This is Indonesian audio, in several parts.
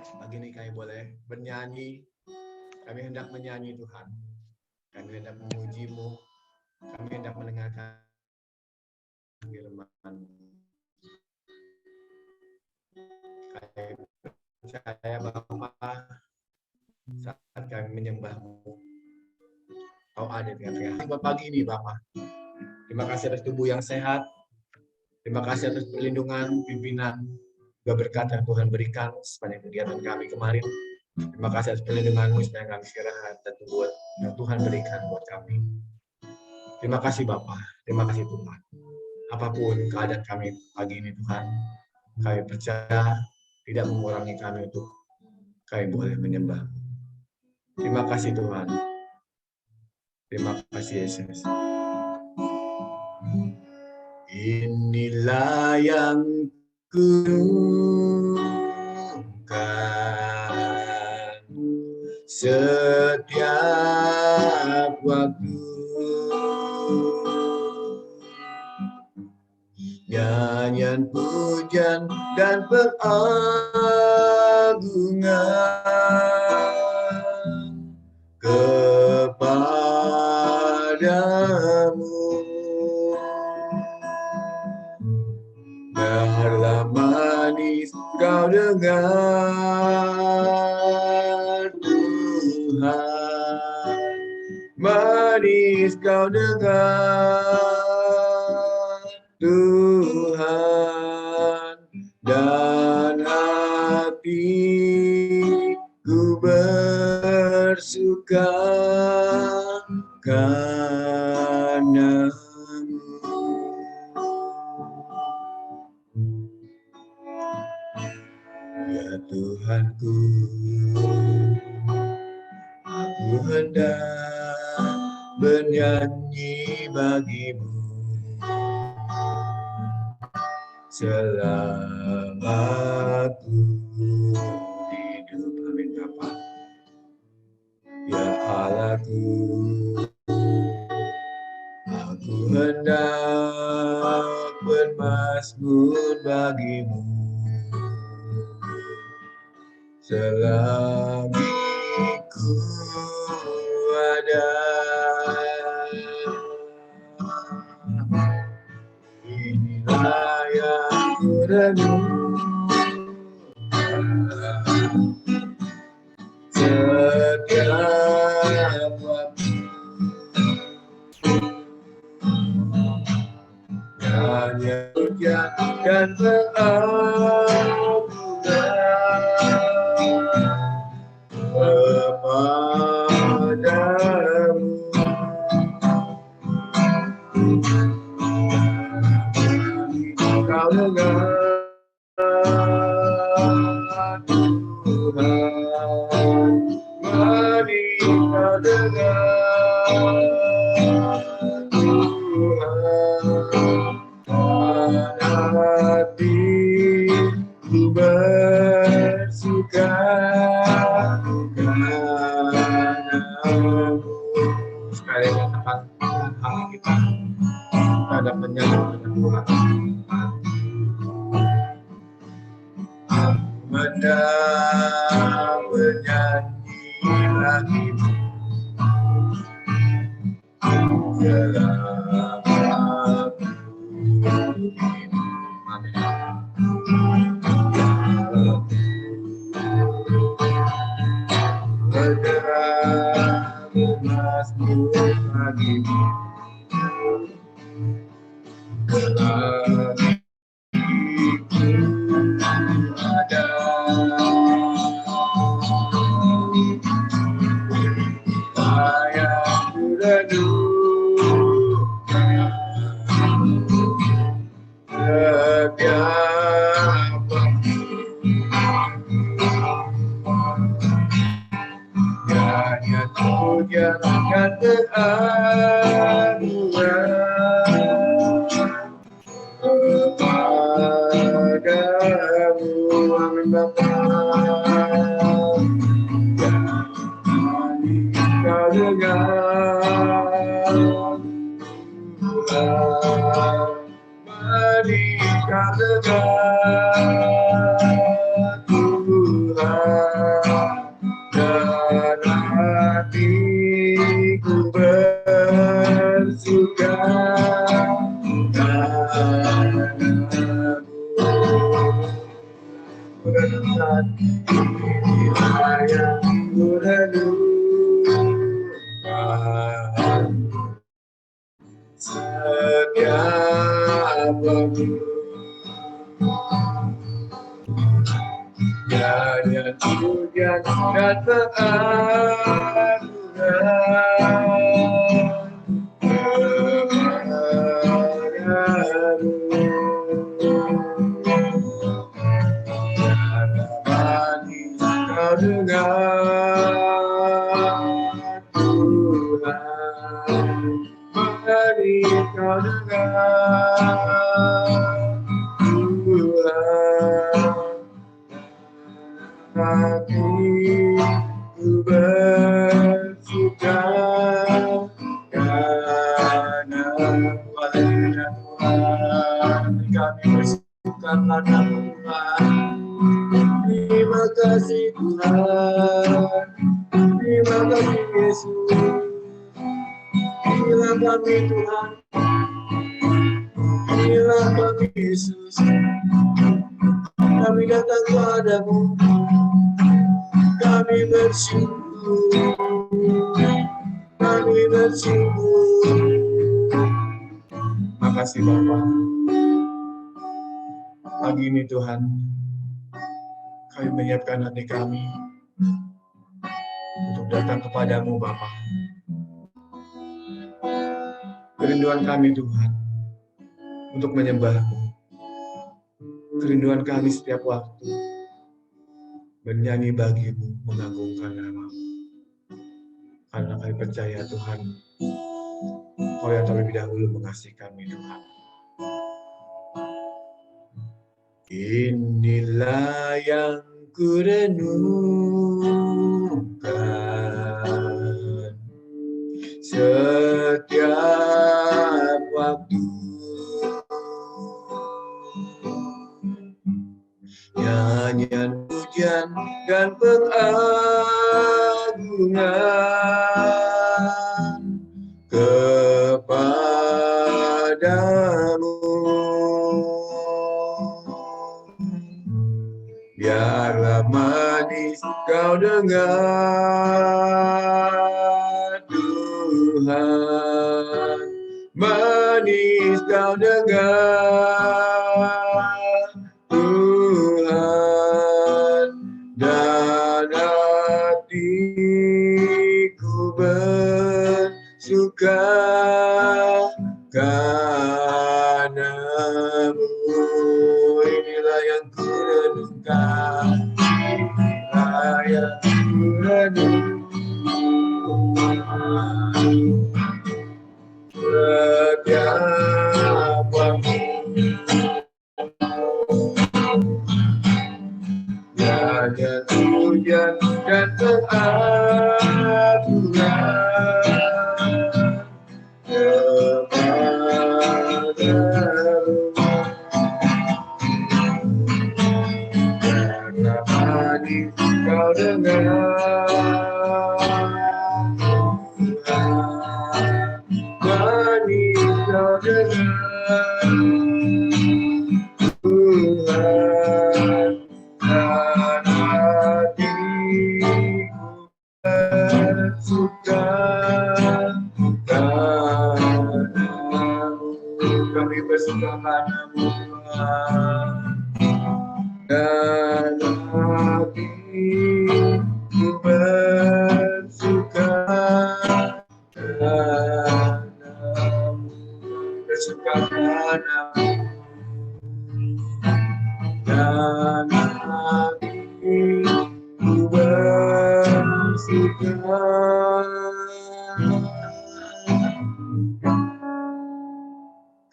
Pagi ini kami boleh bernyanyi, kami hendak menyanyi Tuhan, kami hendak memuji-Mu, kami hendak mendengarkan firman. Kami percaya Bapa, saat kami menyembah-Mu, Kau ada di tengah-tengah. Buat pagi ini Bapa, terima kasih atas tubuh yang sehat, terima kasih atas perlindungan, pimpinan, juga berkat yang Tuhan berikan sepanjang kegiatan kami kemarin. Terima kasih atas perlindungan-Mu supaya kami istirahat dan buat yang Tuhan berikan buat kami. Terima kasih Bapa, terima kasih Tuhan. Apapun keadaan kami pagi ini Tuhan, kami percaya tidak mengurangi kami untuk kami boleh menyembah. Terima kasih Tuhan. Terima kasih Yesus. Inilah yang kurindukan setiap waktu, nyanyian pujian dan pengagungan kepadamu. Biarlah manis kau dengar Tuhan, manis kau dengar Tuhan, dan hatiku bersuka karena ya Tuhanku, aku hendak bernyanyi bagimu selama aku hidup. Amin Bapa. Ya Allahku, aku hendak bermazmur bagimu selagi ku ada. Inilah yang ku renungkan setiap waktu, hanya hujan dan pengagungan kepadamu. Kau dengar Tuhan, mari kau dengar Tuhan, hatiku bersuka kepadamu. Sekali lagi tempat hati kita ada menyatu dengan Tuhan. Hendak bernyanyi bagimu selama aku hidup. Amin. Hendak bermazmur bagimu selagi ada. Saya renungkan setiap waktu, nyanyian pujian dan pengagungan kepadamu. Amin Bapa. Kau dengar Tuhan, mari kau dengar Tuhan. Tuhan, inilah yang kurenungkan setiap waktu. Tiada hujan dan pengaruhan kepadamu. Manis kau dengar Tuhan, manis kau dengar Tuhan. Hatiku bersuka karena wahai Tuhan, kami bersuka karena Tuhan. Terima kasih Tuhan, terima kasih Yesus. Inilah kami Tuhan, inilah kami Yesus. Kami datang kepadamu, kami bersyukur, kami bersyukur. Makasih Bapa. Pagi ini Tuhan, kami menyiapkan hati kami untuk datang kepadamu Bapa. Kerinduan kami Tuhan untuk menyembah-Mu. Kerinduan kami setiap waktu bernyanyi bagi-Mu, mengagungkan nama-Mu. Karena kami percaya Tuhan, Kau yang terlebih dahulu mengasihi kami Tuhan. Inilah yang kurenungkan setiap waktu. Nyanyian pujian dan pengagungan kepadamu. Biarlah manis kau dengar Tuhan, manis kau dengar Tuhan, dan hatiku bersuka karena-Mu. Inilah yang kurenungkan, inilah yang kurenungkan setiap waktu. Tiada hujan dan pengaruhan kepadamu. Karena manis kau dengar Tuhan, manis kau dengar Tuhan, dan hatiku bersuka karena-Mu. Kami bersuka karena-Mu Tuhan, dan hatiku bersuka karena-Mu. Bersuka karena-Mu, dan hatiku bersuka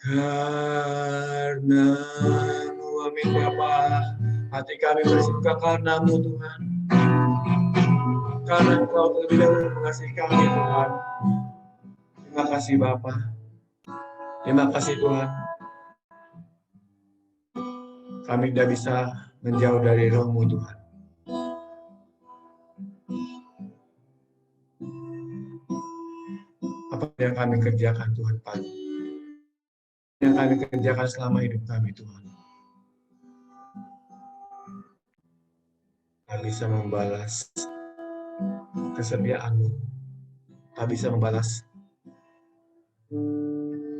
karena-Mu. Amin Bapa. Hati kami bersuka karena-Mu Tuhan, karena Engkau terlebih dahulu mengasihi kami Tuhan. Terima kasih Bapa. Terima kasih Tuhan. Kami tidak bisa menjauh dari Roh-Mu Tuhan. Apa yang kami kerjakan Tuhan pagi, yang kami kerjakan selama hidup kami Tuhan, tak bisa membalas kesetiaan-Mu, tak bisa membalas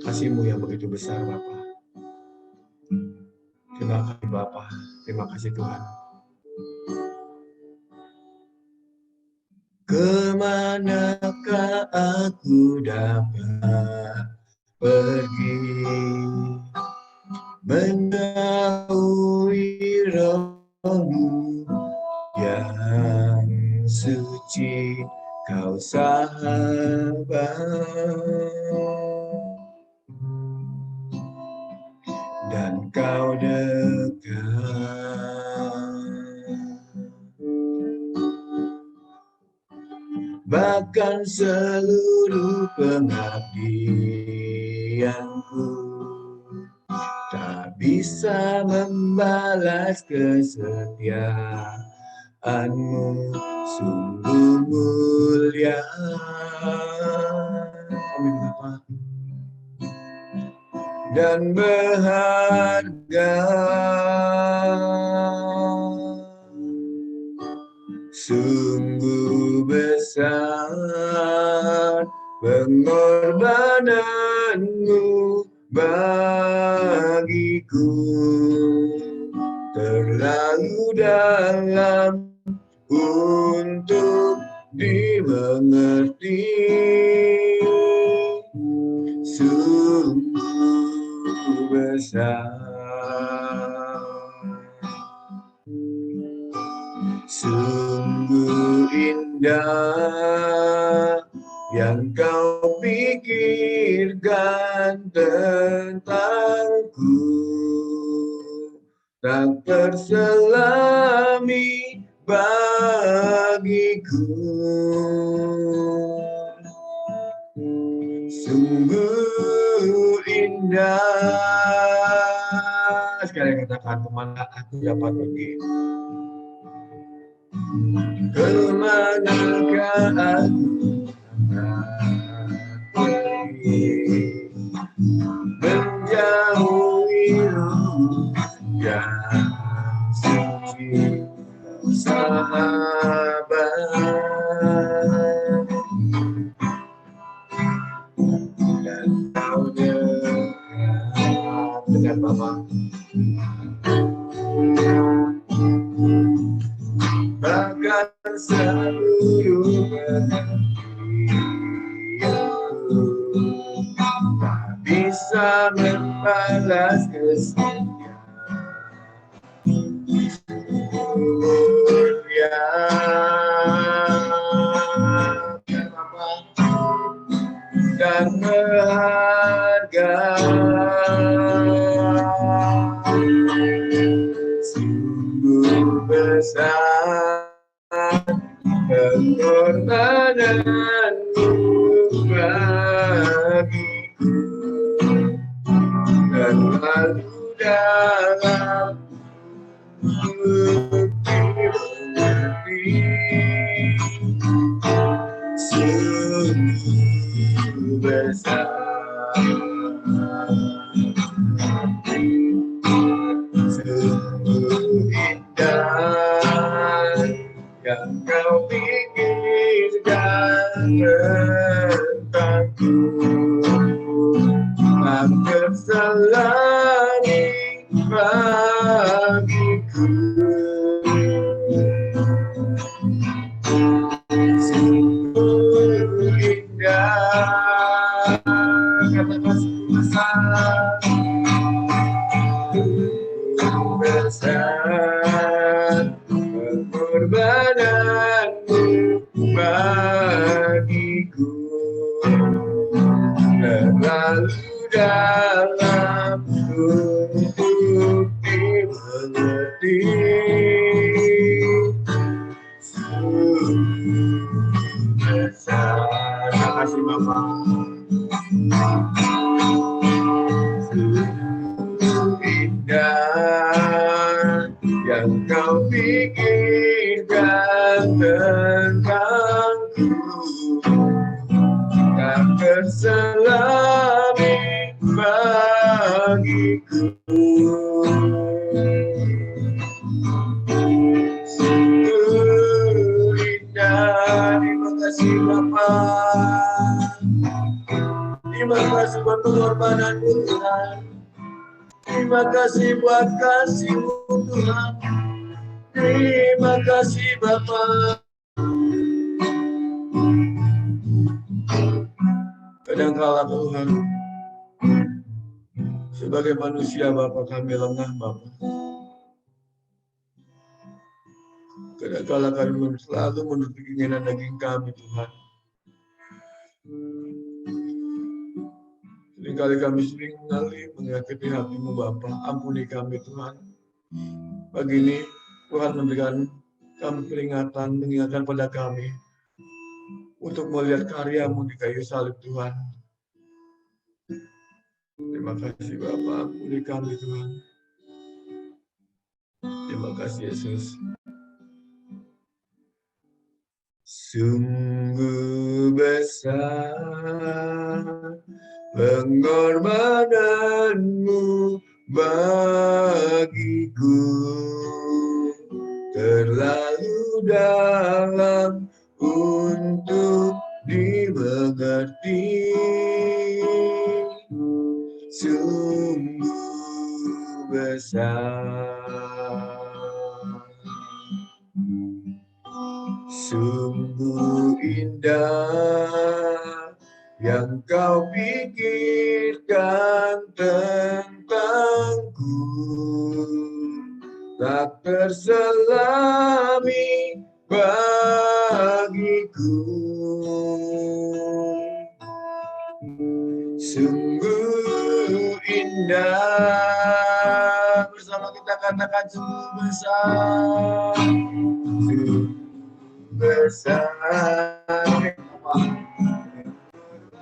kasih-Mu yang begitu besar, Bapa. Terima kasih Bapa, terima kasih Tuhan. Kemanakah aku dapat pergi, menjauhi Roh-Mu yang suci, Kau sahabat, dan Kau dekat. Bahkan seluruh pengabdianku tak bisa membalas kesetiaan-Mu, sungguh mulia. Amin Bapa. Dan berharga, sungguh besar pengorbanan-Mu bagiku, terlalu dalam untuk dimengerti, sungguh besar, sungguh indah yang Kau pikirkan tentangku, tak terselami bagiku, sungguh indah. Sekali katakan, kemana aku dapat pergi, kemanakah aku pergi, menjauhi Roh yang suci, sahabat, dan Kau dekat. Dengan Bapa. Bahkan seluruh pengabdianku tak bisa membalas kesetiaan-Mu, mulia. Dan berharga, sungguh besar pengorbanan-Mu bagiku, terlalu dalam untuk dimengerti, sungguh besar, sungguh indah yang Kau pikirkan tentangku, tak terselami bagiku, sungguh indah. Katakan sungguh besar, sungguh besar pengorbanan-Mu bagiku, terlalu dalam untuk dimengerti, sungguh besar. Terima kasih Bapa. Sungguh indah yang Kau pikirkan tentangku, Terima kasih buat pengorbananmu Tuhan. Terima kasih buat kasih-Mu Tuhan. Terima kasih Bapa. Kadangkala Tuhan, sebagai manusia Bapa, kami lengah Bapa. Kadangkala kami selalu menurut keinginan daging kami Tuhan. Seringkali kami menyakiti hati-Mu Bapa. Ampuni kami Tuhan. Pagi ini Tuhan memberikan kami peringatan, mengingatkan pada kami untuk melihat karya-Mu di kayu salib Tuhan. Terima kasih Bapa, ampuni kami Tuhan. Terima kasih Yesus. Sungguh besar pengorbanan-Mu bagiku, terlalu dalam untuk dimengerti. Sungguh besar, sungguh indah yang Kau pikirkan tentangku, tak terselami bagiku. Sungguh indah, bersama kita katakan sungguh besar, sungguh besar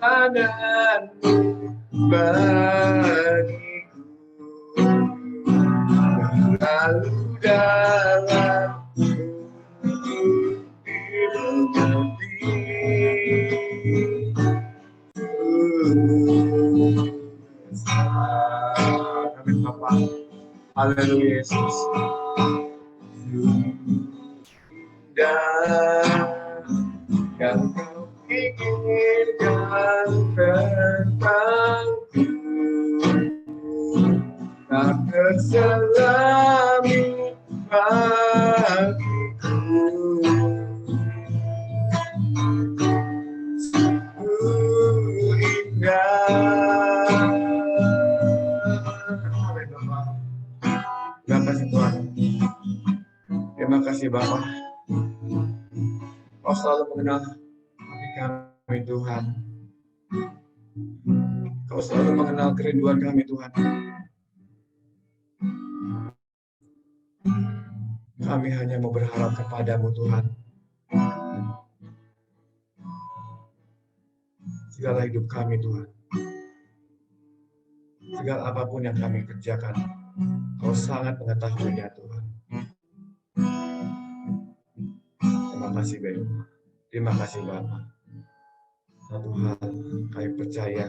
pengorbanan-Mu bagiku, terlalu dalam untuk dimengerti. Amin Bapa. Haleluya Yesus. Indah yang Kau pikirkan tentangku, tak terselami bagiku. Sungguh indah. Terima kasih Tuhan. Terima kasih Bapa. Kau selalu mengenal hati kami Tuhan. Kau selalu mengenal kerinduan kami Tuhan. Kami hanya mau berharap kepada-Mu Tuhan. Segala hidup kami Tuhan, segala apapun yang kami kerjakan, Kau sangat mengetahuinya Tuhan. Terima kasih Bapak. Terima kasih Bapa. Satu hal kami percaya,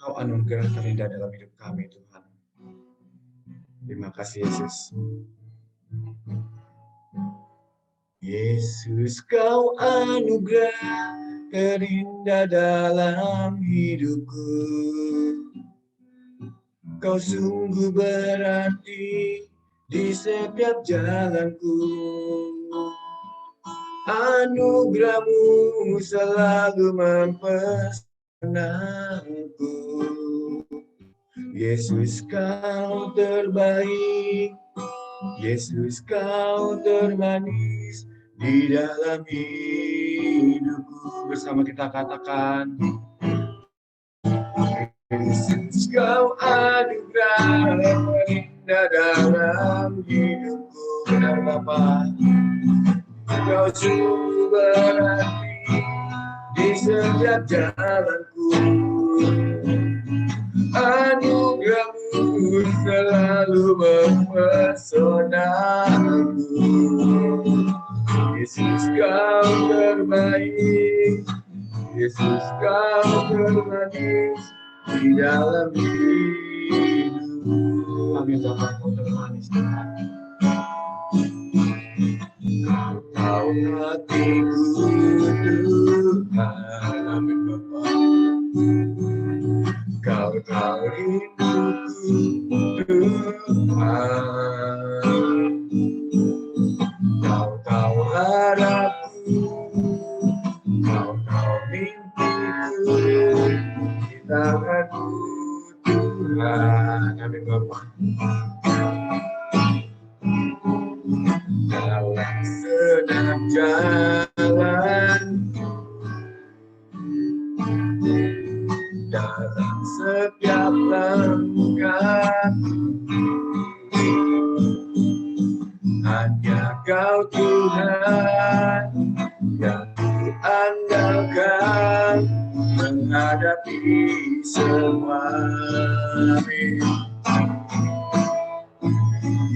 Kau anugerah terindah dalam hidup kami Tuhan. Terima kasih Yesus. Yesus, Kau anugerah terindah dalam hidupku. Kau sungguh berarti di setiap jalanku. Anugerah-Mu selalu mempesonanku. Yesus, Kau terbaik. Yesus, Kau termanis di dalam hidupku. Bersama kita katakan, Yesus, Kau anugerah terindah dalam hidupku. Benar Bapa. Kau sungguh berarti di setiap jalanku. Anugerah-Mu selalu mempesonaku. Yesus, Kau terbaik. Yesus, Kau termanis di dalam hidup. Amin Bapa, Kau termanis Tuhan. Kau tahu hatiku Tuhan. Amin Bapa. harapku, kau mimpiku, di tanganmu Tuhan. Amin Bapak. Dalam senang jalan, dalam setiap langkah, hanya Kau Tuhan yang kuandalkan menghadapi semua.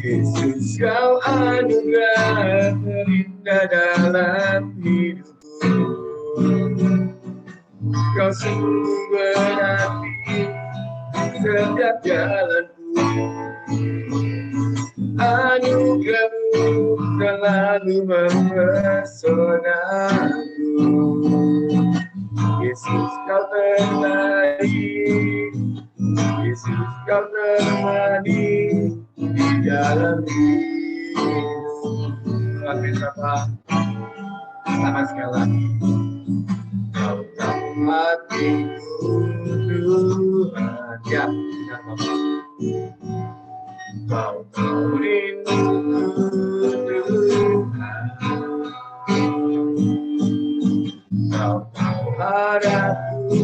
Yesus, Kau anugerah terindah dalam hidupku. Kau sungguh berarti setiap jalanku. Anugerah-Mu selalu mempesonaku. Yesus, Kau terbaik. Yesus, Kau termani di dalam hidupku. Amin Bapak. Sama sekali lagi. Kau tahu hatiku Tuhan. Ya, benar Bapak. Kau tahu rinduku Tuhan. Kau tahu harapku.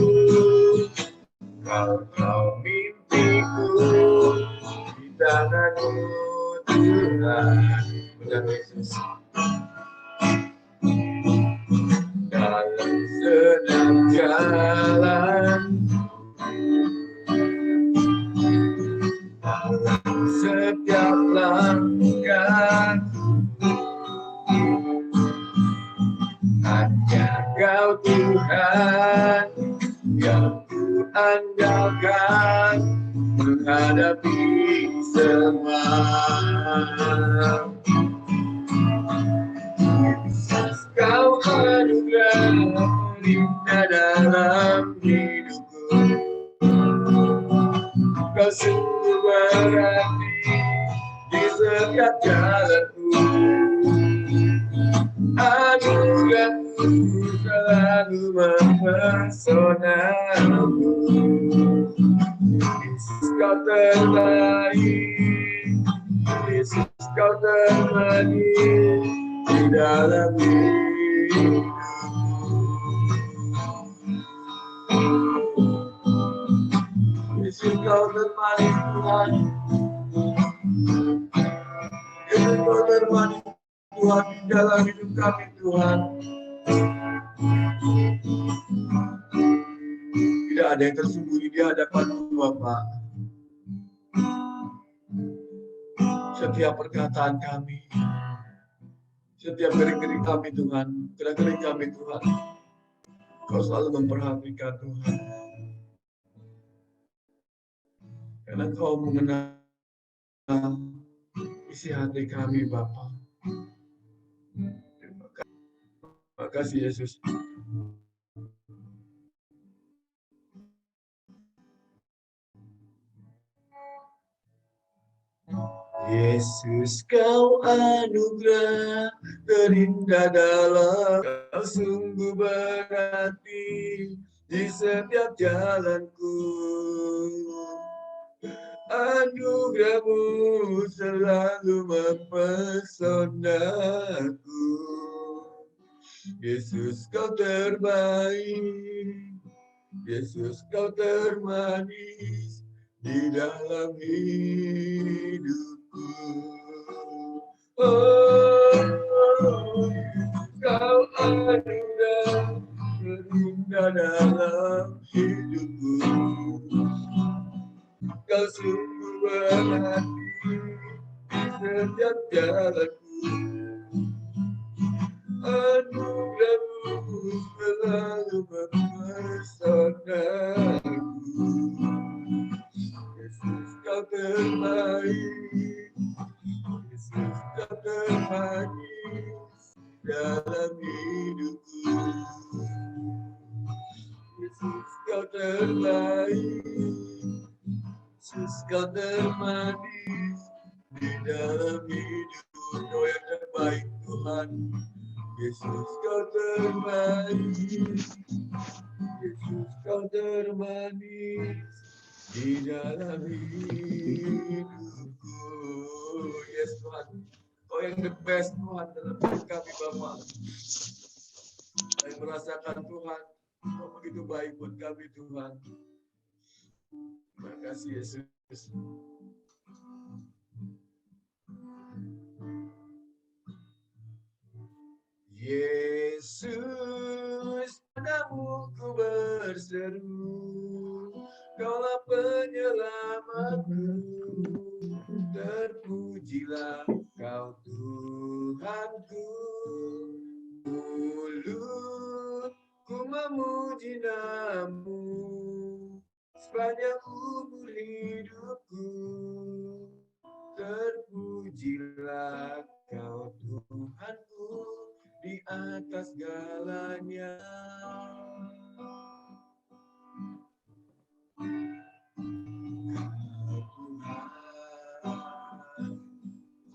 Kau tahu mimpiku. Di tangan-Mu Tuhan. Benar Yesus. Dalam senang jalan, dalam setiap langkah, hanya Kau Tuhan yang kuandalkan menghadapi semua. Yesus, Kau anugerah terindah dalam hidupku. Kau sungguh berarti di setiap jalanku. Anugerah-Mu selalu mempesonaku. Yesus, Kau terbaik. Yesus, Kau termani di dalam hidupku. Yesus, Kau termani Tuhan. Yesus, Kau termani Tuhan di dalam hidup kami Tuhan. Tidak ada yang tersembunyi di hadapan-Mu Bapa. Setiap perkataan kami, setiap gerak-gerik kami Tuhan, gerak-gerik kami Tuhan, Kau selalu memperhatikan Tuhan. Karena Kau mengenal isi hati kami Bapa. Terima kasih Yesus. Yesus, Kau anugerah terindah dalam, Kau sungguh berarti di setiap jalanku. Anugerah-Mu selalu mempesonaku. Yesus, Kau terbaik. Yesus, Kau termanis di dalam hidupku. Oh, Kau anugerah terindah dalam hidupku. Kau sungguh berarti di setiap jalanku. Anugerah-Mu selalu mempesonaku. Yesus, Kau terbaik. Yesus, Kau termanis dalam hidupku. Yesus, Kau terbaik. Yesus, Kau termanis di dalam hidupku. Kau yang terbaik Tuhan. Yesus kau termanis, Yesus kau termanis di dalam hidupku. Yes Tuhan, kau yang the best Tuhan dalam hidup kami Bapa. Saya merasakan Tuhan, kau begitu baik buat kami Tuhan. Terima kasih Yesus. Yesus, padamu ku berseru, Kaulah penyelamatku, terpujilah Kau Tuhanku. Mulutku memuji nama-Mu sepanjang umur hidupku, terpujilah Kau Tuhanku di atas segalanya. Kau Tuhan,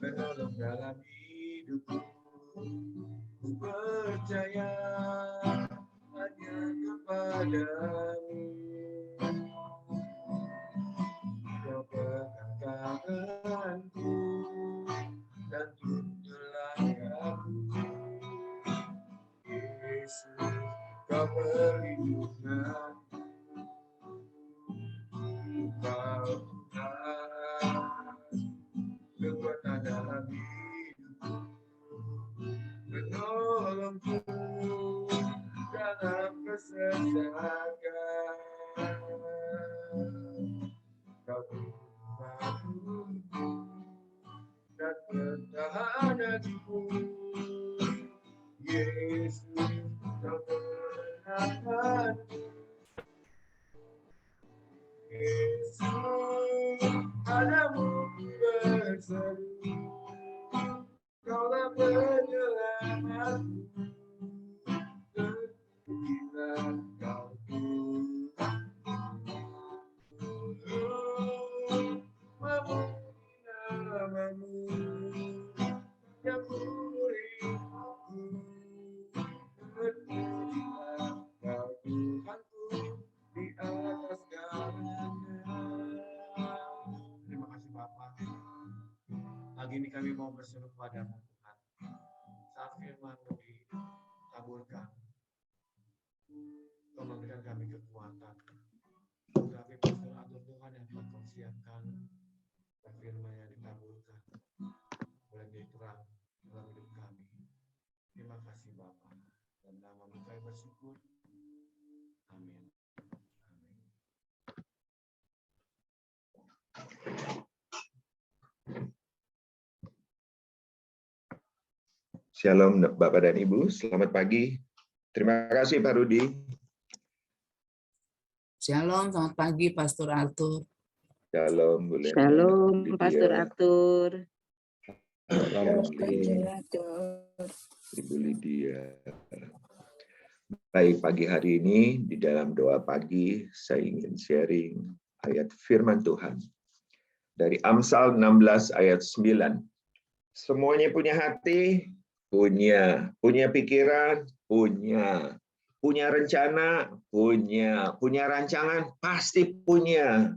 penolong dalam hidupku, ku percaya hanya kepadamu. Kau pegang tanganku dan tuntunlah aku. Yesus, Kau perlindunganku, Kau Tuhan, kekuatan dalam hidupku, penolongku dalam kesesakan. Kau Tuhanku dan pertahananku. Yesus, Kau penahanku. Yesus, padamu ku berseru, Kaulah penyelamatku, terpujilah Kau Tuhanku. Memuji nama-Mu yang umur hidupku, terpujilah Kau Tuhanku di atas segalanya. Terima kasih Bapa. Pagi ini kami mau berseru padamu Tuhan. Saat firman-Mu ditaburkan, Kau memberikan kami kekuatan. Tetapi Pastor Arthur Tuhan yang telah Kau siapkan, dan firman yang ditaburkan boleh diterang dalam hidup kami. Terima kasih Bapa. Dan nama-Mu kami bersyukur. Amin. Amin. Shalom Bapak dan Ibu, selamat pagi. Terima kasih Pak Rudi. Shalom, selamat pagi Pastor Arthur. Shalom Bu Lena. Shalom Lydia. Pastor Arthur. Shalom Ibu Lydia. Baik, pagi hari ini di dalam doa pagi saya ingin sharing ayat firman Tuhan dari Amsal 16 ayat 9. Semuanya punya hati, punya pikiran, punya rencana, punya rancangan, pasti punya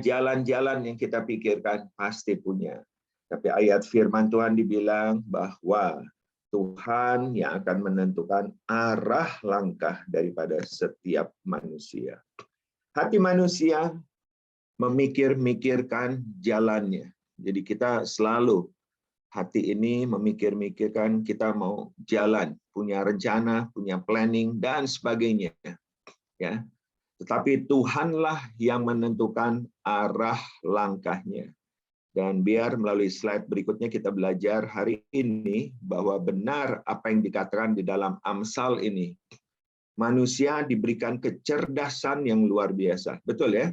jalan-jalan yang kita pikirkan, pasti punya. Tapi ayat firman Tuhan dibilang bahwa Tuhan yang akan menentukan arah langkah daripada setiap manusia. Hati manusia memikirkan jalannya. Jadi kita selalu hati ini memikirkan kita mau jalan, punya rencana, punya planning dan sebagainya, ya. Tetapi Tuhanlah yang menentukan arah langkahnya. Dan biar melalui slide berikutnya kita belajar hari ini bahwa benar apa yang dikatakan di dalam Amsal ini. Manusia diberikan kecerdasan yang luar biasa. Betul ya?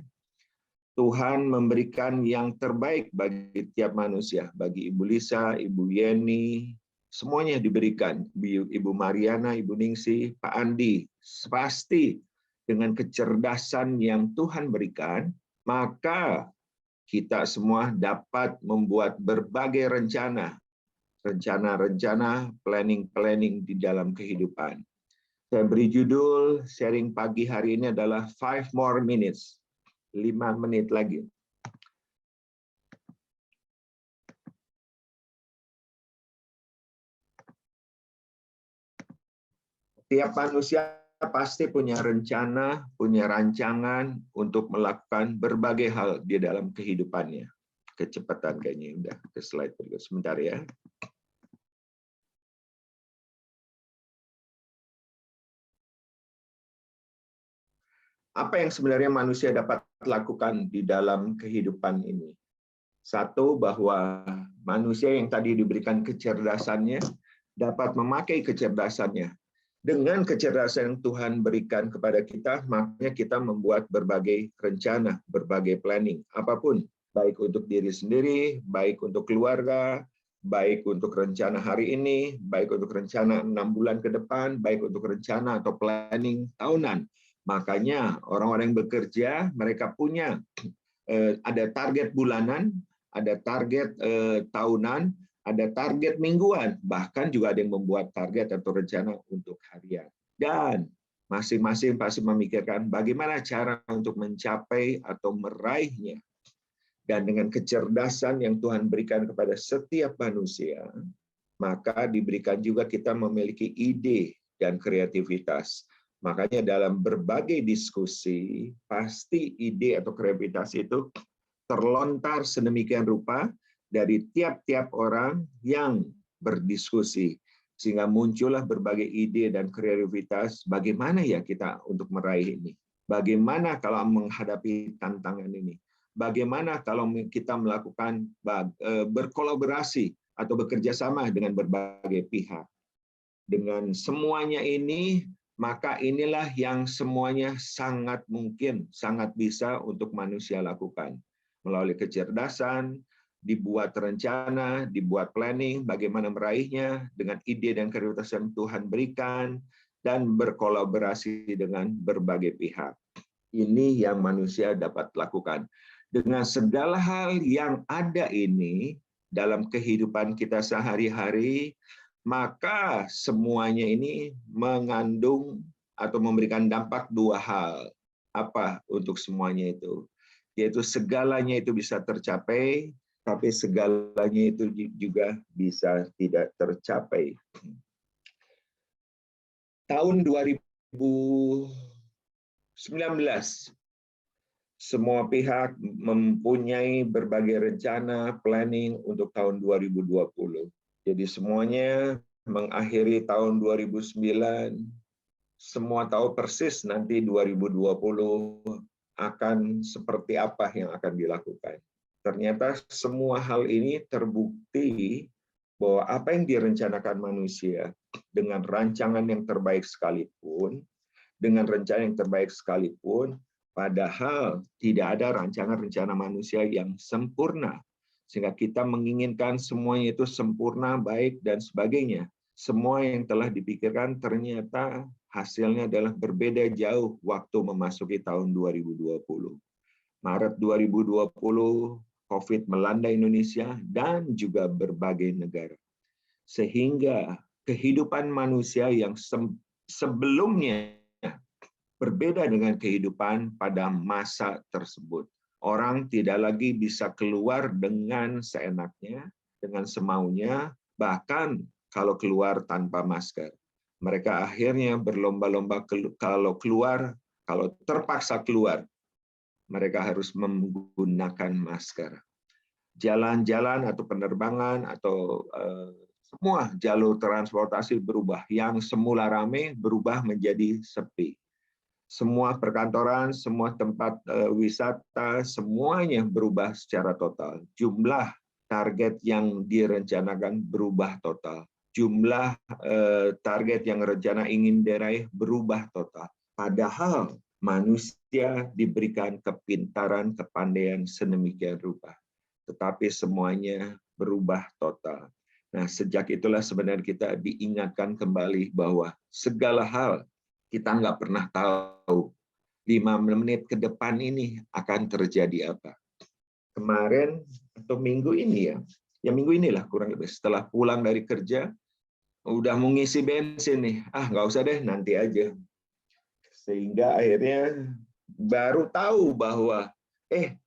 Tuhan memberikan yang terbaik bagi tiap manusia, bagi Ibu Lisa, Ibu Yeni, semuanya diberikan. Ibu Mariana, Ibu Ningsih, Pak Andi, pasti dengan kecerdasan yang Tuhan berikan, maka kita semua dapat membuat berbagai rencana. rencana-rencana, planning-planning di dalam kehidupan. Saya beri judul sharing pagi hari ini adalah 5 more minutes. 5 menit lagi. Tiap manusia pasti punya rencana, punya rancangan untuk melakukan berbagai hal di dalam kehidupannya. Kecepatan kayaknya udah ke slide berikut sebentar ya. Apa yang sebenarnya manusia dapat lakukan di dalam kehidupan ini? Satu, bahwa manusia yang tadi diberikan kecerdasannya dapat memakai kecerdasannya. Dengan kecerdasan yang Tuhan berikan kepada kita, makanya kita membuat berbagai rencana, berbagai planning, apapun, baik untuk diri sendiri, baik untuk keluarga, baik untuk rencana hari ini, baik untuk rencana 6 bulan ke depan, baik untuk rencana atau planning tahunan. Makanya orang-orang yang bekerja, mereka punya ada target bulanan, ada target tahunan, ada target mingguan, bahkan juga ada yang membuat target atau rencana untuk harian. Dan masing-masing pasti memikirkan bagaimana cara untuk mencapai atau meraihnya. Dan dengan kecerdasan yang Tuhan berikan kepada setiap manusia, maka diberikan juga kita memiliki ide dan kreativitas. Makanya dalam berbagai diskusi, pasti ide atau kreativitas itu terlontar sedemikian rupa dari tiap-tiap orang yang berdiskusi. Sehingga muncullah berbagai ide dan kreativitas, bagaimana ya kita untuk meraih ini? Bagaimana kalau menghadapi tantangan ini? Bagaimana kalau kita melakukan berkolaborasi atau bekerja sama dengan berbagai pihak? Dengan semuanya ini, maka inilah yang semuanya sangat mungkin, sangat bisa untuk manusia lakukan. Melalui kecerdasan, dibuat rencana, dibuat planning, bagaimana meraihnya, dengan ide dan kreativitas yang Tuhan berikan, dan berkolaborasi dengan berbagai pihak. Ini yang manusia dapat lakukan. Dengan segala hal yang ada ini, dalam kehidupan kita sehari-hari, maka semuanya ini mengandung atau memberikan dampak 2 hal. Apa untuk semuanya itu? Yaitu segalanya itu bisa tercapai, tapi segalanya itu juga bisa tidak tercapai. Tahun 2019, semua pihak mempunyai berbagai rencana, planning untuk tahun 2020. Jadi semuanya mengakhiri tahun 2009, semua tahu persis nanti 2020 akan seperti apa yang akan dilakukan. Ternyata semua hal ini terbukti bahwa apa yang direncanakan manusia dengan rancangan yang terbaik sekalipun, padahal tidak ada rencana manusia yang sempurna. Sehingga kita menginginkan semuanya itu sempurna, baik, dan sebagainya. Semua yang telah dipikirkan ternyata hasilnya adalah berbeda jauh waktu memasuki tahun 2020. Maret 2020, COVID melanda Indonesia dan juga berbagai negara. Sehingga kehidupan manusia yang sebelumnya berbeda dengan kehidupan pada masa tersebut. Orang tidak lagi bisa keluar dengan seenaknya, dengan semaunya, bahkan kalau keluar tanpa masker. Mereka akhirnya berlomba-lomba kalau terpaksa keluar, mereka harus menggunakan masker. Jalan-jalan atau penerbangan atau semua jalur transportasi berubah. Yang semula ramai berubah menjadi sepi. Semua perkantoran, semua tempat wisata, semuanya berubah secara total. Jumlah target yang direncanakan berubah total. Jumlah target yang rencana ingin diraih berubah total. Padahal manusia diberikan kepintaran, kepandaian sedemikian rupa. Tetapi semuanya berubah total. Nah, sejak itulah sebenarnya kita diingatkan kembali bahwa segala hal kita nggak pernah tahu 5 menit ke depan ini akan terjadi apa. Kemarin atau minggu ini ya, ya minggu inilah kurang lebih, setelah pulang dari kerja, udah mau ngisi bensin nih, nggak usah deh, nanti aja. Sehingga akhirnya baru tahu bahwa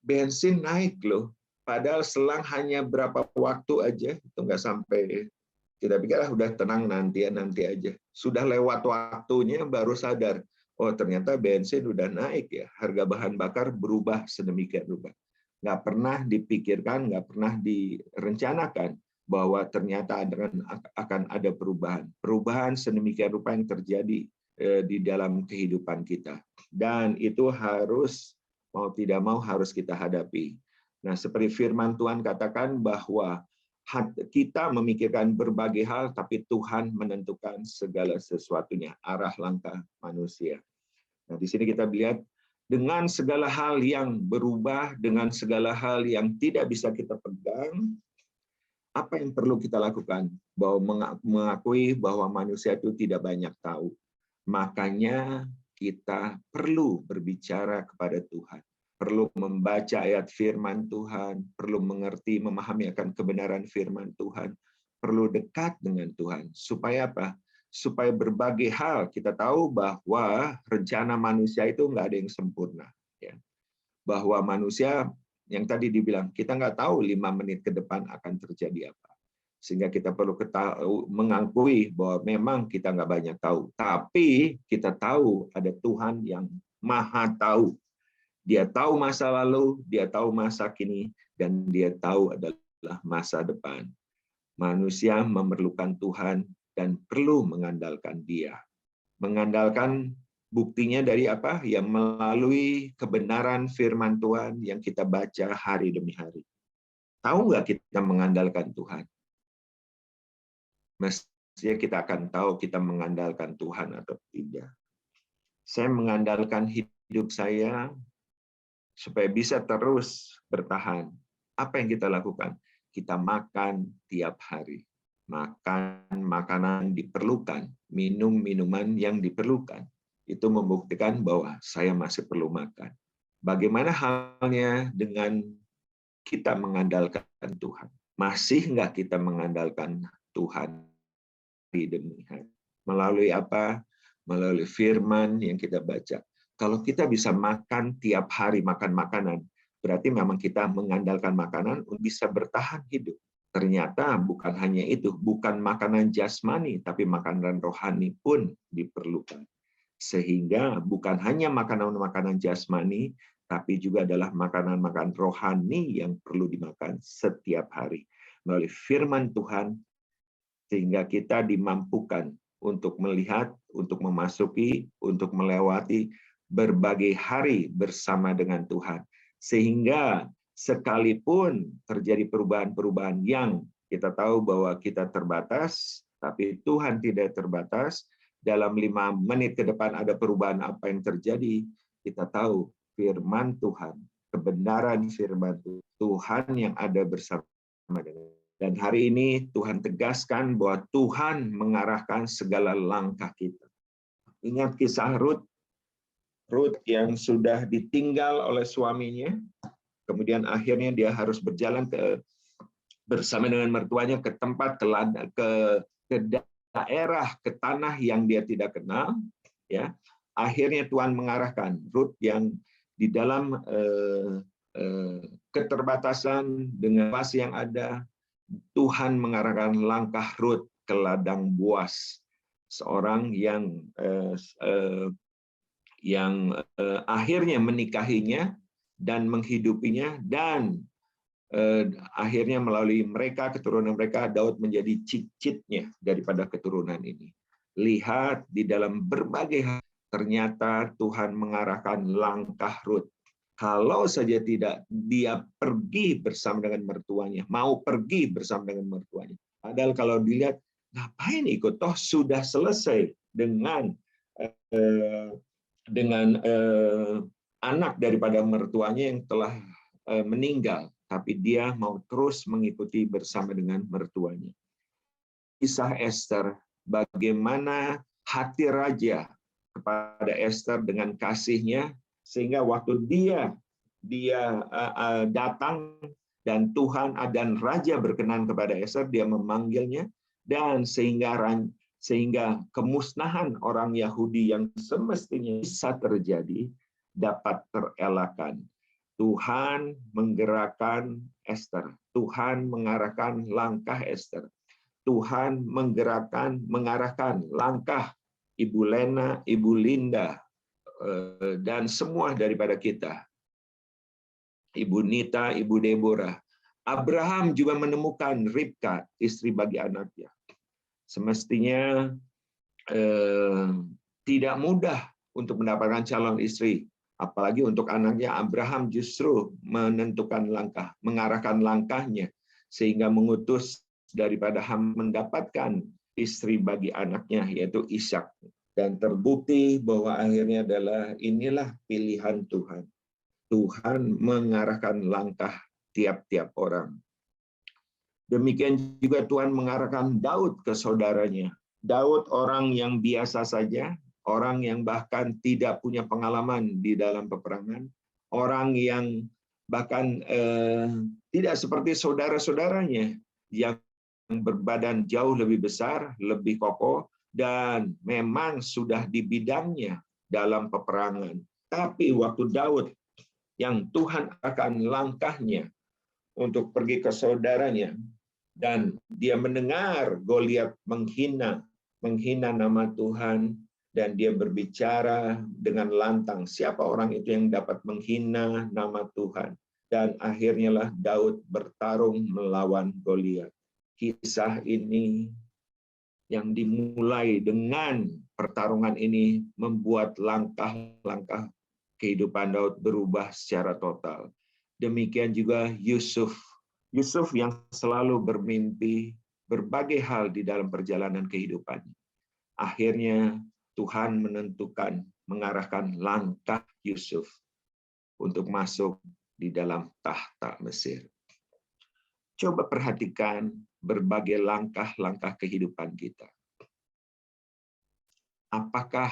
bensin naik loh. Padahal selang hanya berapa waktu aja, itu nggak sampai, kita pikir udah tenang nanti aja. Sudah lewat waktunya baru sadar, oh ternyata bensin udah naik ya, harga bahan bakar berubah sedemikian rupa. Nggak pernah dipikirkan, nggak pernah direncanakan bahwa ternyata akan ada perubahan. Perubahan sedemikian rupa yang terjadi di dalam kehidupan kita. Dan itu harus, mau tidak mau harus kita hadapi. Nah, seperti firman Tuhan katakan bahwa kita memikirkan berbagai hal, tapi Tuhan menentukan segala sesuatunya, arah langkah manusia. Nah, di sini kita lihat dengan segala hal yang berubah, dengan segala hal yang tidak bisa kita pegang, apa yang perlu kita lakukan? Bahwa mengakui bahwa manusia itu tidak banyak tahu. Makanya kita perlu berbicara kepada Tuhan. Perlu membaca ayat firman Tuhan, perlu mengerti, memahami akan kebenaran firman Tuhan, perlu dekat dengan Tuhan. Supaya apa? Supaya berbagai hal kita tahu bahwa rencana manusia itu nggak ada yang sempurna. Ya. Bahwa manusia, yang tadi dibilang, kita nggak tahu 5 menit ke depan akan terjadi apa. Sehingga kita perlu mengakui bahwa memang kita nggak banyak tahu. Tapi kita tahu ada Tuhan yang maha tahu. Dia tahu masa lalu, dia tahu masa kini, dan dia tahu adalah masa depan. Manusia memerlukan Tuhan dan perlu mengandalkan Dia. Mengandalkan buktinya dari apa? Ya melalui kebenaran firman Tuhan yang kita baca hari demi hari. Tahu nggak kita mengandalkan Tuhan? Mestinya kita akan tahu kita mengandalkan Tuhan atau tidak. Saya mengandalkan hidup saya supaya bisa terus bertahan. Apa yang kita lakukan? Kita makan tiap hari. Makan makanan diperlukan, minum minuman yang diperlukan. Itu membuktikan bahwa saya masih perlu makan. Bagaimana halnya dengan kita mengandalkan Tuhan? Masih nggak kita mengandalkan Tuhan hari demi hari? Melalui apa? Melalui firman yang kita baca. Kalau kita bisa makan tiap hari, makan makanan, berarti memang kita mengandalkan makanan untuk bisa bertahan hidup. Ternyata bukan hanya itu, bukan makanan jasmani, tapi makanan rohani pun diperlukan. Sehingga bukan hanya makanan-makanan jasmani, tapi juga adalah makanan-makanan rohani yang perlu dimakan setiap hari. Melalui firman Tuhan, sehingga kita dimampukan untuk melihat, untuk memasuki, untuk melewati berbagai hari bersama dengan Tuhan. Sehingga sekalipun terjadi perubahan-perubahan yang kita tahu bahwa kita terbatas, tapi Tuhan tidak terbatas, dalam 5 menit ke depan ada perubahan apa yang terjadi, kita tahu firman Tuhan, kebenaran firman Tuhan yang ada bersama dengan. Dan hari ini Tuhan tegaskan bahwa Tuhan mengarahkan segala langkah kita. Ingat kisah Rut yang sudah ditinggal oleh suaminya, kemudian akhirnya dia harus berjalan bersama dengan mertuanya ke tempat ke daerah, ke tanah yang dia tidak kenal, ya. Akhirnya Tuhan mengarahkan Rut yang di dalam keterbatasan dengan situasi yang ada, Tuhan mengarahkan langkah Rut ke ladang Boas, seorang yang akhirnya menikahinya dan menghidupinya, dan akhirnya melalui mereka, keturunan mereka, Daud menjadi cicitnya daripada keturunan ini. Lihat di dalam berbagai hal, ternyata Tuhan mengarahkan langkah Rut. Kalau saja tidak dia pergi bersama dengan mertuanya, mau pergi bersama dengan mertuanya. Padahal kalau dilihat, ngapain ikut? Toh sudah selesai dengan anak daripada mertuanya yang telah meninggal, tapi dia mau terus mengikuti bersama dengan mertuanya. Kisah Esther, bagaimana hati raja kepada Esther dengan kasihnya, sehingga waktu dia datang Dan Tuhan dan Raja berkenan kepada Ester, dia memanggilnya, dan sehingga kemusnahan orang Yahudi yang semestinya bisa terjadi dapat terelakkan. Tuhan menggerakkan Ester. Tuhan mengarahkan langkah Ester. Tuhan mengarahkan langkah Ibu Lena, Ibu Linda, dan semua daripada kita. Ibu Nita, Ibu Deborah. Abraham juga menemukan Ribka, istri bagi anaknya. Semestinya tidak mudah untuk mendapatkan calon istri. Apalagi untuk anaknya, Abraham justru menentukan langkah, mengarahkan langkahnya, sehingga mengutus daripada Ham mendapatkan istri bagi anaknya, yaitu Ishak. Dan terbukti bahwa akhirnya inilah pilihan Tuhan. Tuhan mengarahkan langkah tiap-tiap orang. Demikian juga Tuhan mengarahkan Daud ke saudaranya. Daud orang yang biasa saja, orang yang bahkan tidak punya pengalaman di dalam peperangan, orang yang bahkan tidak seperti saudara-saudaranya yang berbadan jauh lebih besar, lebih kokoh, dan memang sudah di bidangnya dalam peperangan. Tapi waktu Daud yang Tuhan akan langkahnya untuk pergi ke saudaranya, dan dia mendengar Goliat menghina nama Tuhan, dan dia berbicara dengan lantang, siapa orang itu yang dapat menghina nama Tuhan? Dan akhirnya lah Daud bertarung melawan Goliat. Kisah ini yang dimulai dengan pertarungan ini membuat langkah-langkah kehidupan Daud berubah secara total. Demikian juga Yusuf. Yusuf yang selalu bermimpi berbagai hal di dalam perjalanan kehidupannya. Akhirnya Tuhan mengarahkan langkah Yusuf untuk masuk di dalam tahta Mesir. Coba perhatikan berbagai langkah-langkah kehidupan kita. Apakah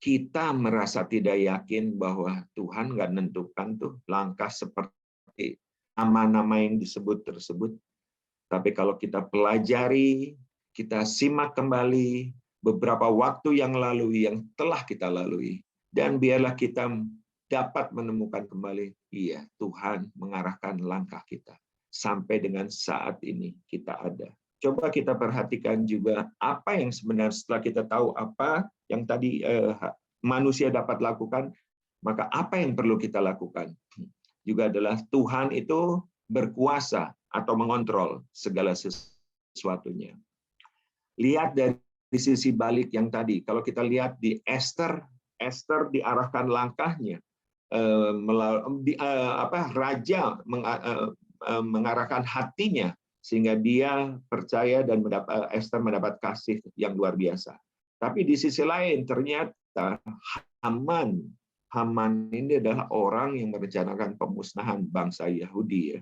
kita merasa tidak yakin bahwa Tuhan nggak nentukan tuh langkah seperti nama-nama yang disebut tersebut? Tapi kalau kita pelajari, kita simak kembali beberapa waktu yang lalu yang telah kita lalui, dan biarlah kita dapat menemukan kembali, iya, Tuhan mengarahkan langkah kita. Sampai dengan saat ini kita ada. Coba kita perhatikan juga apa yang sebenarnya setelah kita tahu apa yang tadi manusia dapat lakukan, maka apa yang perlu kita lakukan? Juga adalah Tuhan itu berkuasa atau mengontrol segala sesuatunya. Lihat dari sisi balik yang tadi, kalau kita lihat di Ester diarahkan langkahnya, raja mengarahkan hatinya sehingga dia percaya dan Ester mendapat kasih yang luar biasa. Tapi di sisi lain ternyata Haman ini adalah orang yang merencanakan pemusnahan bangsa Yahudi, ya.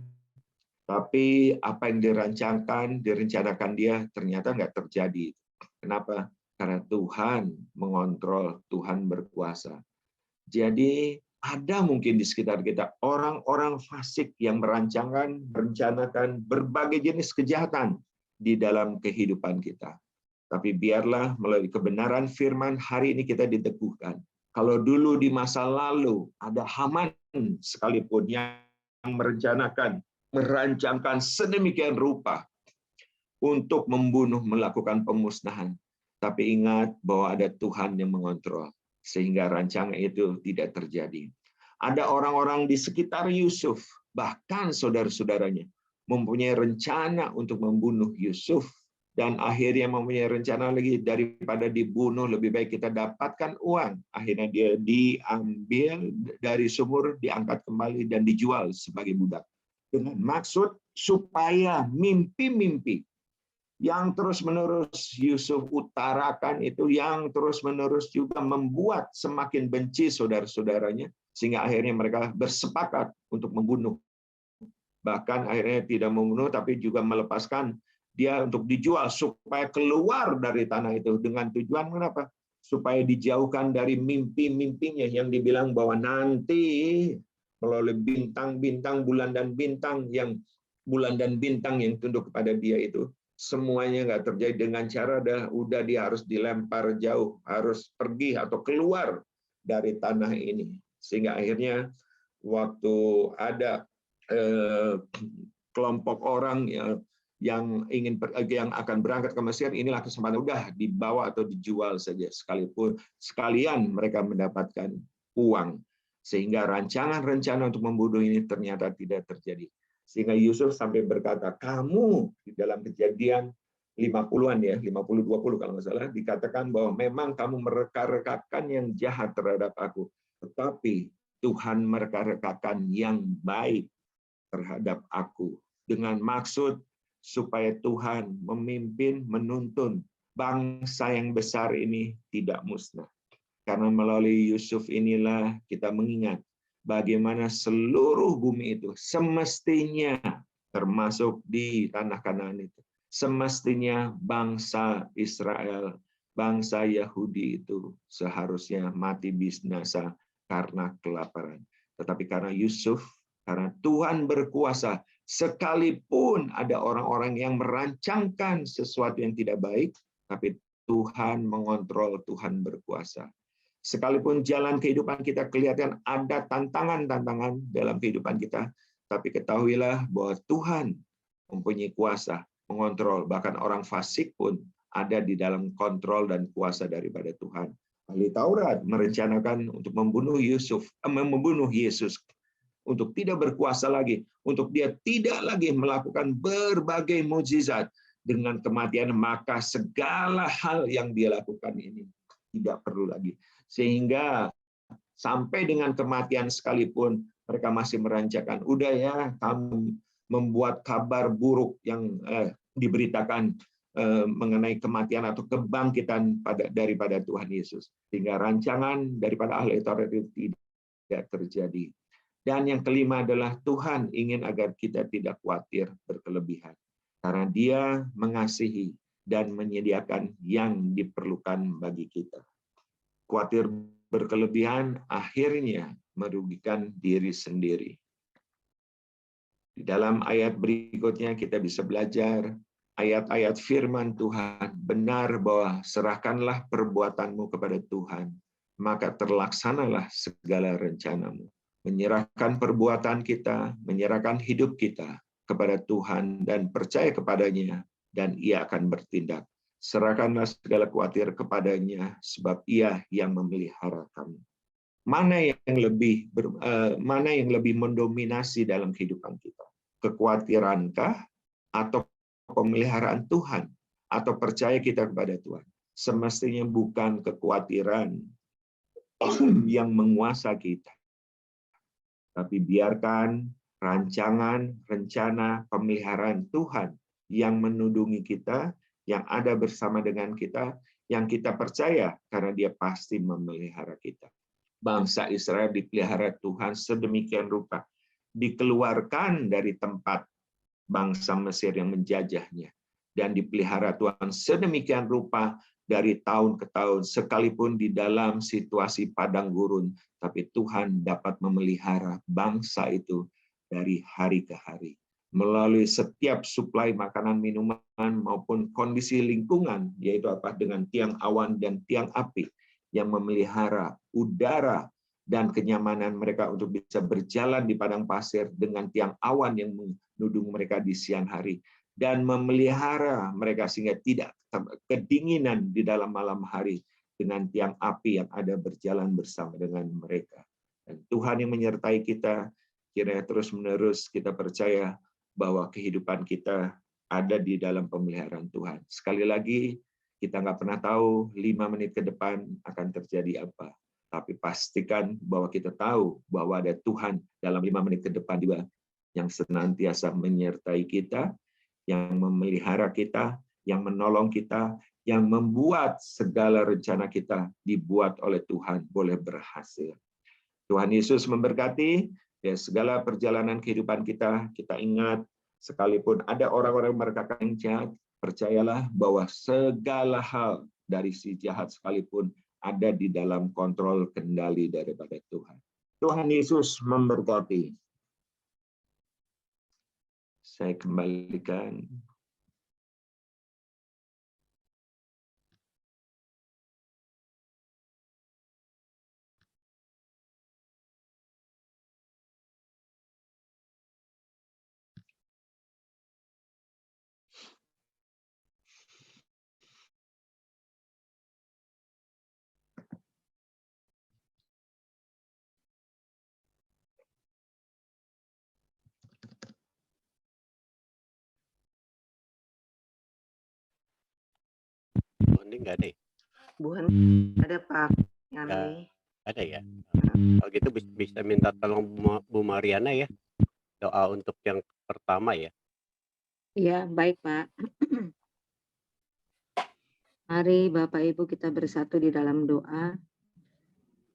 Tapi apa yang direncanakan dia ternyata nggak terjadi. Kenapa? Karena Tuhan mengontrol, Tuhan berkuasa. Jadi ada mungkin di sekitar kita orang-orang fasik yang merencanakan berbagai jenis kejahatan di dalam kehidupan kita. Tapi biarlah melalui kebenaran firman hari ini kita diteguhkan. Kalau dulu di masa lalu ada Haman sekalipun yang merancangkan sedemikian rupa untuk membunuh, melakukan pemusnahan. Tapi ingat bahwa ada Tuhan yang mengontrol, sehingga rancangan itu tidak terjadi. Ada orang-orang di sekitar Yusuf, bahkan saudara-saudaranya, mempunyai rencana untuk membunuh Yusuf, dan akhirnya mempunyai rencana lagi daripada dibunuh, lebih baik kita dapatkan uang. Akhirnya dia diambil dari sumur, diangkat kembali, dan dijual sebagai budak. Dengan maksud supaya mimpi-mimpi yang terus-menerus Yusuf utarakan itu, yang terus-menerus juga membuat semakin benci saudara-saudaranya, sehingga akhirnya mereka bersepakat untuk membunuh. Bahkan akhirnya tidak membunuh, tapi juga melepaskan dia untuk dijual supaya keluar dari tanah itu. Dengan tujuan kenapa? Supaya dijauhkan dari mimpi-mimpinya yang dibilang bahwa nanti melalui bintang-bintang, bulan dan bintang yang tunduk kepada dia itu, semuanya nggak terjadi dengan cara udah dia harus dilempar jauh, harus pergi atau keluar dari tanah ini. Sehingga akhirnya waktu ada kelompok orang yang akan berangkat ke Mesir, inilah kesempatan, udah dibawa atau dijual saja sekalian mereka mendapatkan uang, sehingga rencana untuk membunuh ini ternyata tidak terjadi. Sehingga Yusuf sampai berkata, kamu di dalam Kejadian 50-an ya, 50-20 kalau nggak salah, dikatakan bahwa memang kamu mereka-rekakan yang jahat terhadap aku, tetapi Tuhan mereka-rekakan yang baik terhadap aku, dengan maksud supaya Tuhan memimpin, menuntun bangsa yang besar ini tidak musnah. Karena melalui Yusuf inilah kita mengingat bagaimana seluruh bumi itu semestinya, termasuk di tanah Kanaan itu, semestinya bangsa Israel, bangsa Yahudi itu seharusnya mati binasa karena kelaparan. Tetapi karena Yusuf, karena Tuhan berkuasa, sekalipun ada orang-orang yang merancangkan sesuatu yang tidak baik, tapi Tuhan mengontrol, Tuhan berkuasa. Sekalipun jalan kehidupan kita kelihatan ada tantangan-tantangan dalam kehidupan kita, tapi ketahuilah bahwa Tuhan mempunyai kuasa mengontrol. Bahkan orang fasik pun ada di dalam kontrol dan kuasa daripada Tuhan. Ahli Taurat merencanakan untuk membunuh Yesus, untuk tidak berkuasa lagi, untuk dia tidak lagi melakukan berbagai mukjizat dengan kematian, maka segala hal yang dia lakukan ini tidak perlu lagi. Sehingga sampai dengan kematian sekalipun mereka masih merancangkan, udah ya, kamu membuat kabar buruk yang diberitakan mengenai kematian atau kebangkitan daripada Tuhan Yesus. Sehingga rancangan daripada ahli Taurat itu tidak terjadi. Dan yang kelima adalah Tuhan ingin agar kita tidak khawatir berkelebihan. Karena Dia mengasihi dan menyediakan yang diperlukan bagi kita. Khawatir berkelebihan akhirnya merugikan diri sendiri. Di dalam ayat berikutnya kita bisa belajar ayat-ayat firman Tuhan, benar bahwa serahkanlah perbuatanmu kepada Tuhan, maka terlaksanalah segala rencanamu. Menyerahkan perbuatan kita, menyerahkan hidup kita kepada Tuhan dan percaya kepadanya, dan Ia akan bertindak. Serahkanlah segala khawatir kepadanya, sebab Ia yang memelihara kamu. Mana yang lebih mendominasi dalam kehidupan kita? Kekhawatirankah atau pemeliharaan Tuhan, atau percaya kita kepada Tuhan? Semestinya bukan kekhawatiran yang menguasai kita, tapi biarkan rancangan, rencana, pemeliharaan Tuhan yang menudungi kita, yang ada bersama dengan kita, yang kita percaya karena Dia pasti memelihara kita. Bangsa Israel dipelihara Tuhan sedemikian rupa, dikeluarkan dari tempat bangsa Mesir yang menjajahnya, dan dipelihara Tuhan sedemikian rupa dari tahun ke tahun, sekalipun di dalam situasi padang gurun, tapi Tuhan dapat memelihara bangsa itu dari hari ke hari. Melalui setiap suplai makanan, minuman, maupun kondisi lingkungan, yaitu dengan tiang awan dan tiang api, yang memelihara udara dan kenyamanan mereka untuk bisa berjalan di padang pasir dengan tiang awan yang menudung mereka di siang hari, dan memelihara mereka sehingga tidak kedinginan di dalam malam hari dengan tiang api yang ada berjalan bersama dengan mereka. Dan Tuhan yang menyertai kita, kiranya terus-menerus kita percaya bahwa kehidupan kita ada di dalam pemeliharaan Tuhan. Sekali lagi, kita nggak pernah tahu 5 menit ke depan akan terjadi apa. Tapi pastikan bahwa kita tahu bahwa ada Tuhan dalam 5 menit ke depan juga yang senantiasa menyertai kita, yang memelihara kita, yang menolong kita, yang membuat segala rencana kita dibuat oleh Tuhan boleh berhasil. Tuhan Yesus memberkati. Ya, segala perjalanan kehidupan kita ingat, sekalipun ada orang-orang mereka yang jahat, percayalah bahwa segala hal dari si jahat sekalipun ada di dalam kontrol kendali daripada Tuhan. Tuhan Yesus memberkati. Saya kembalikan. Ini nggak ada ya? Bu Hani, ada Pak Yanli. Ada ya? Kalau gitu bisa minta tolong Bu Mariana ya, doa untuk yang pertama ya. Iya, baik Pak. Mari Bapak Ibu kita bersatu di dalam doa.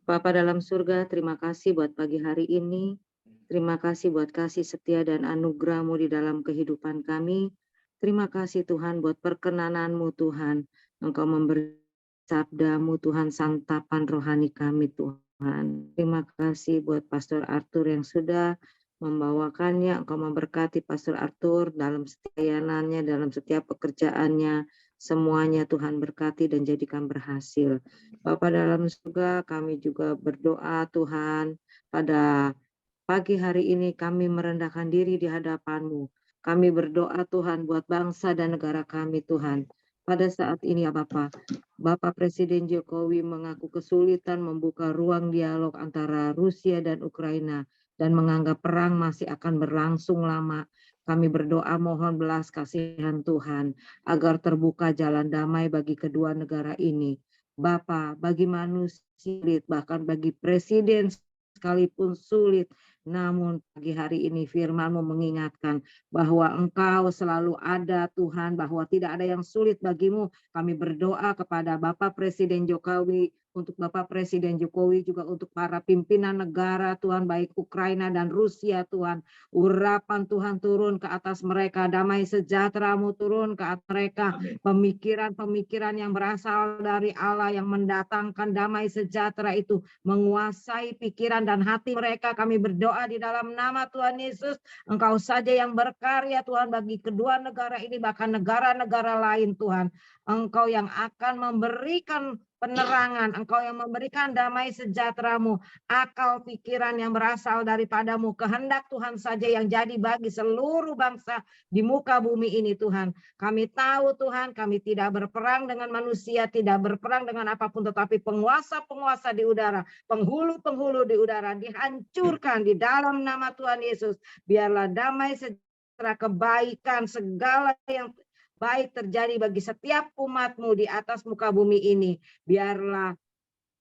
Bapa dalam surga, terima kasih buat pagi hari ini. Terima kasih buat kasih setia dan anugerah-Mu di dalam kehidupan kami. Terima kasih Tuhan buat perkenanan-Mu Tuhan. Engkau memberi sabda-Mu Tuhan, santapan rohani kami Tuhan. Terima kasih buat Pastor Arthur yang sudah membawakannya. Engkau memberkati Pastor Arthur dalam setiap layanannya, dalam setiap pekerjaannya. Semuanya Tuhan berkati dan jadikan berhasil. Bapa dalam surga, kami juga berdoa Tuhan, pada pagi hari ini kami merendahkan diri di hadapan-Mu. Kami berdoa Tuhan buat bangsa dan negara kami Tuhan. Pada saat ini ya Bapak Presiden Jokowi mengaku kesulitan membuka ruang dialog antara Rusia dan Ukraina dan menganggap perang masih akan berlangsung lama. Kami berdoa mohon belas kasihan Tuhan agar terbuka jalan damai bagi kedua negara ini. Bapa, bagi manusia sulit, bahkan bagi presiden sekalipun sulit, namun pagi hari ini firman-Mu mengingatkan bahwa Engkau selalu ada Tuhan, bahwa tidak ada yang sulit bagimu. Kami berdoa kepada Bapak Presiden Jokowi, untuk Bapak Presiden Jokowi juga untuk para pimpinan negara Tuhan, baik Ukraina dan Rusia Tuhan. Urapan Tuhan turun ke atas mereka, damai sejahtera-Mu turun ke atas mereka, pemikiran-pemikiran yang berasal dari Allah yang mendatangkan damai sejahtera itu menguasai pikiran dan hati mereka. Kami berdoa di dalam nama Tuhan Yesus, Engkau saja yang berkarya Tuhan bagi kedua negara ini, bahkan negara-negara lain Tuhan. Engkau yang akan memberikan penerangan, Engkau yang memberikan damai sejahtera-Mu, akal pikiran yang berasal daripada-Mu, kehendak Tuhan saja yang jadi bagi seluruh bangsa di muka bumi ini Tuhan. Kami tahu Tuhan, kami tidak berperang dengan manusia, tidak berperang dengan apapun, tetapi penguasa-penguasa di udara, penghulu-penghulu di udara dihancurkan di dalam nama Tuhan Yesus. Biarlah damai sejahtera, kebaikan, segala yang baik terjadi bagi setiap umat-Mu di atas muka bumi ini. Biarlah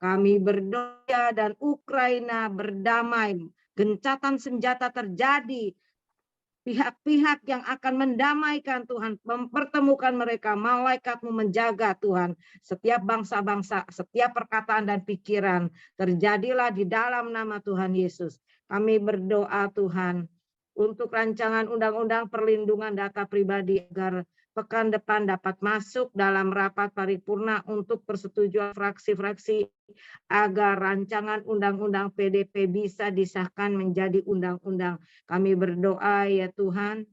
kami berdoa dan Ukraina berdamai, gencatan senjata terjadi, pihak-pihak yang akan mendamaikan Tuhan, mempertemukan mereka, malaikat-Mu menjaga Tuhan. Setiap bangsa-bangsa, setiap perkataan dan pikiran terjadilah di dalam nama Tuhan Yesus. Kami berdoa Tuhan untuk rancangan undang-undang perlindungan data pribadi agar pekan depan dapat masuk dalam rapat paripurna untuk persetujuan fraksi-fraksi agar rancangan undang-undang PDP bisa disahkan menjadi undang-undang. Kami berdoa ya Tuhan,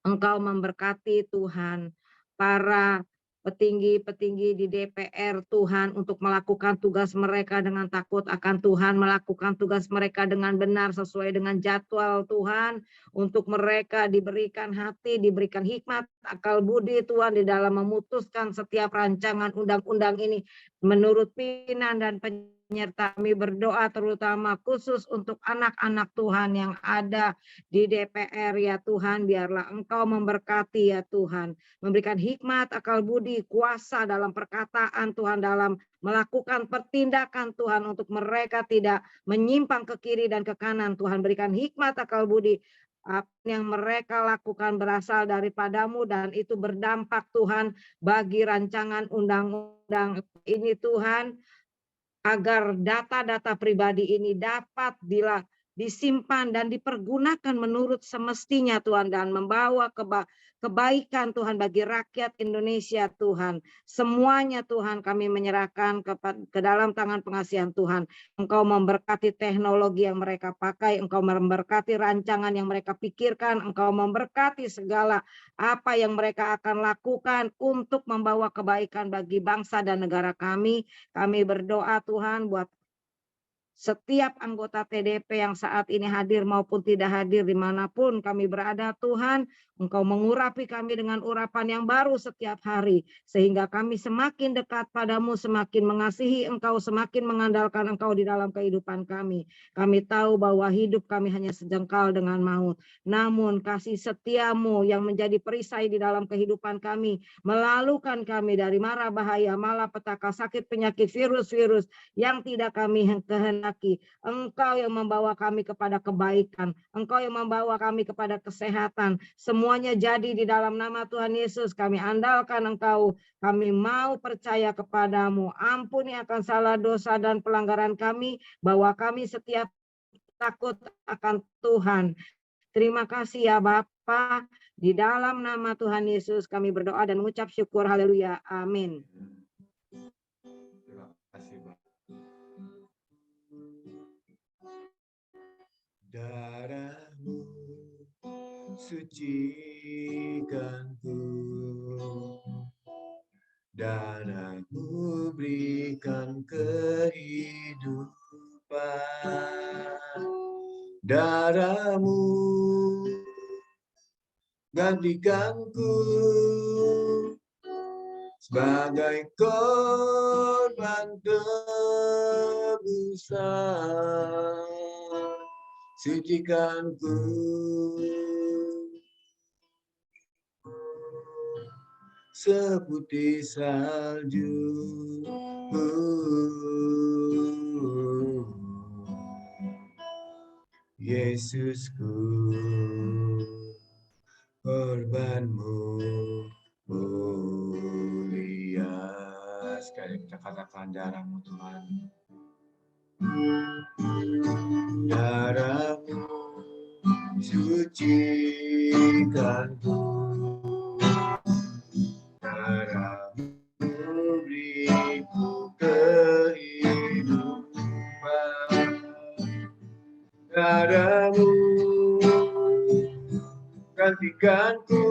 Engkau memberkati Tuhan para petinggi-petinggi di DPR Tuhan untuk melakukan tugas mereka dengan takut akan Tuhan, melakukan tugas mereka dengan benar sesuai dengan jadwal Tuhan, untuk mereka diberikan hati, diberikan hikmat, akal budi Tuhan di dalam memutuskan setiap rancangan undang-undang ini menurut pimpinan dan penyerta. Kami berdoa terutama khusus untuk anak-anak Tuhan yang ada di DPR ya Tuhan, biarlah Engkau memberkati ya Tuhan, memberikan hikmat, akal budi, kuasa dalam perkataan Tuhan, dalam melakukan pertindakan Tuhan, untuk mereka tidak menyimpang ke kiri dan ke kanan. Tuhan berikan hikmat, akal budi, apa yang mereka lakukan berasal daripada-Mu dan itu berdampak Tuhan bagi rancangan undang-undang ini Tuhan, agar data-data pribadi ini dapat disimpan dan dipergunakan menurut semestinya Tuhan, dan membawa kebaikan Tuhan bagi rakyat Indonesia Tuhan. Semuanya Tuhan kami menyerahkan ke dalam tangan pengasihan Tuhan. Engkau memberkati teknologi yang mereka pakai, Engkau memberkati rancangan yang mereka pikirkan, Engkau memberkati segala apa yang mereka akan lakukan untuk membawa kebaikan bagi bangsa dan negara kami. Kami berdoa Tuhan buat setiap anggota TDP yang saat ini hadir maupun tidak hadir dimanapun kami berada Tuhan, Engkau mengurapi kami dengan urapan yang baru setiap hari, sehingga kami semakin dekat padamu, semakin mengasihi Engkau, semakin mengandalkan Engkau di dalam kehidupan kami. Kami tahu bahwa hidup kami hanya sejengkal dengan maut, namun kasih setiamu yang menjadi perisai di dalam kehidupan kami, melalukan kami dari mara bahaya, malapetaka, sakit, penyakit, virus-virus yang tidak kami kehendaki. Engkau yang membawa kami kepada kebaikan, Engkau yang membawa kami kepada kesehatan. Semuanya jadi di dalam nama Tuhan Yesus. Kami andalkan Engkau, kami mau percaya kepadamu. Ampuni akan salah dosa dan pelanggaran kami, bahwa kami setiap takut akan Tuhan. Terima kasih ya Bapa. Di dalam nama Tuhan Yesus kami berdoa dan mengucap syukur. Haleluya. Amin. Terima kasih, Pak. Darahmu sucikanku, darahmu berikan kehidupan, darahmu gantikanku sebagai korban tebusan. Sucikanku seputih salju, Yesusku, korbanmu mulia. Sekali kita katakan darahmu Tuhan, darahmu sucikanku, darahmu beriku kehidupan, darahmu gantikanku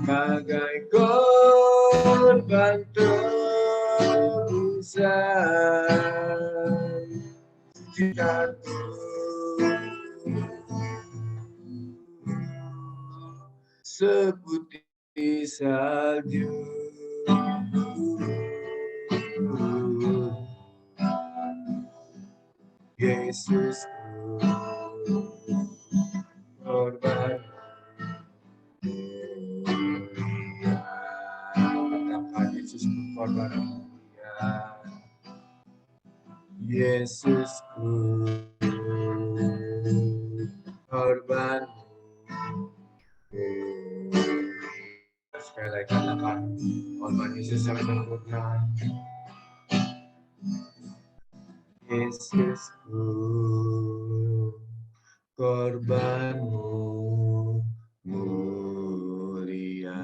bagai korban tebusan. Sucikanku seputih salju, Yesusku, korban mulia. Katakan Yesusku, korban mulia, Yesusku, korban mulia. Sekali lagi katakan, korban Yesus yang sempurna, Yesusku, korbanmu mulia.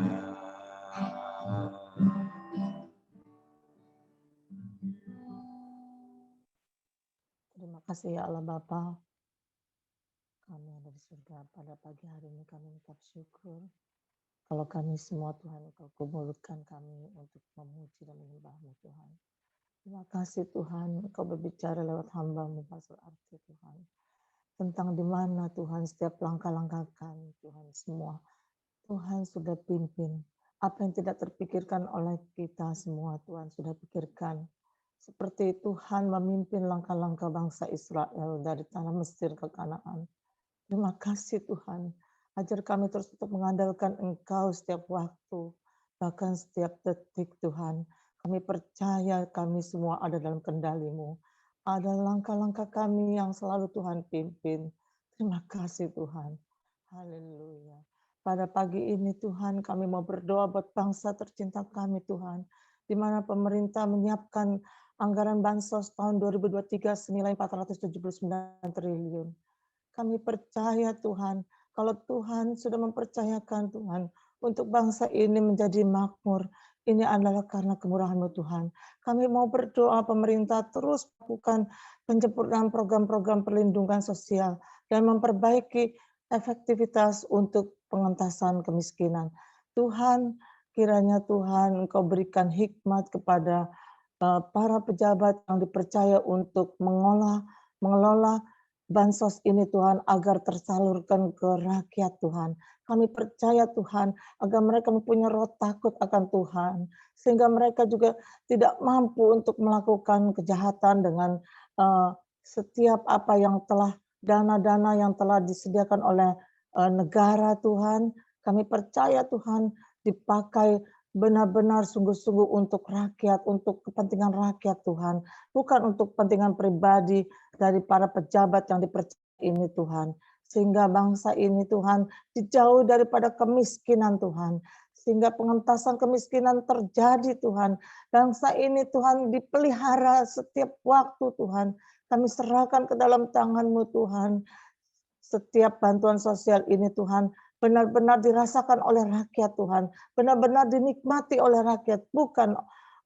Terima kasih ya Allah Bapa. Kami ada di surga pada pagi hari ini, kami mengucap syukur. Kalau kami semua Tuhan, Engkau kumpulkan kami untuk memuji dan menyembah-Mu Tuhan. Terima kasih Tuhan, Engkau berbicara lewat hamba-Mu Pastor Arthur Tuhan. Tentang di mana Tuhan setiap langkah-langkah kami Tuhan semua. Tuhan sudah pimpin. Apa yang tidak terpikirkan oleh kita semua Tuhan sudah pikirkan. Seperti Tuhan memimpin langkah-langkah bangsa Israel dari tanah Mesir ke Kanaan. Terima kasih Tuhan. Ajar kami terus untuk mengandalkan Engkau setiap waktu, bahkan setiap detik Tuhan. Kami percaya kami semua ada dalam kendali-Mu. Ada langkah-langkah kami yang selalu Tuhan pimpin. Terima kasih Tuhan. Haleluya. Pada pagi ini Tuhan kami mau berdoa buat bangsa tercinta kami Tuhan. di mana pemerintah menyiapkan anggaran bansos tahun 2023 senilai 479 triliun. Kami percaya Tuhan, kalau Tuhan sudah mempercayakan Tuhan untuk bangsa ini menjadi makmur, ini adalah karena kemurahan-Mu Tuhan. Kami mau berdoa pemerintah terus melakukan penyempurnaan program-program perlindungan sosial dan memperbaiki efektivitas untuk pengentasan kemiskinan. Tuhan, kiranya Tuhan Engkau berikan hikmat kepada para pejabat yang dipercaya untuk mengelola bansos ini Tuhan agar tersalurkan ke rakyat Tuhan. Kami percaya Tuhan agar mereka mempunyai roh takut akan Tuhan sehingga mereka juga tidak mampu untuk melakukan kejahatan dengan setiap apa yang telah dana-dana yang telah disediakan oleh negara Tuhan. Kami percaya Tuhan dipakai benar-benar sungguh-sungguh untuk rakyat, untuk kepentingan rakyat Tuhan, bukan untuk kepentingan pribadi dari para pejabat yang dipercaya ini Tuhan. Sehingga bangsa ini Tuhan dijauh daripada kemiskinan Tuhan. Sehingga pengentasan kemiskinan terjadi Tuhan. Bangsa ini Tuhan dipelihara setiap waktu Tuhan. Kami serahkan ke dalam tangan-Mu Tuhan. Setiap bantuan sosial ini Tuhan benar-benar dirasakan oleh rakyat Tuhan. Benar-benar dinikmati oleh rakyat. Bukan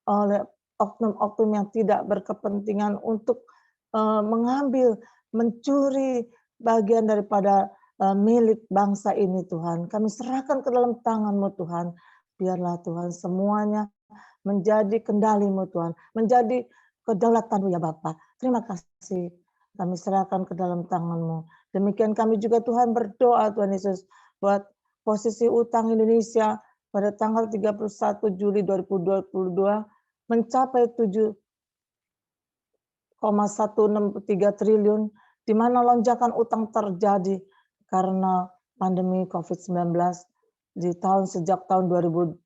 oleh oknum-oknum yang tidak berkepentingan untuk mengambil, mencuri bagian daripada milik bangsa ini Tuhan. Kami serahkan ke dalam tangan-Mu Tuhan. Biarlah Tuhan semuanya menjadi kendali-Mu Tuhan. Menjadi kedaulatan-Mu ya Bapa. Terima kasih. Kami serahkan ke dalam tangan-Mu. Demikian kami juga Tuhan berdoa Tuhan Yesus buat posisi utang Indonesia pada tanggal 31 Juli 2022 mencapai 7,163 triliun, di mana lonjakan utang terjadi karena pandemi COVID-19 sejak tahun 2020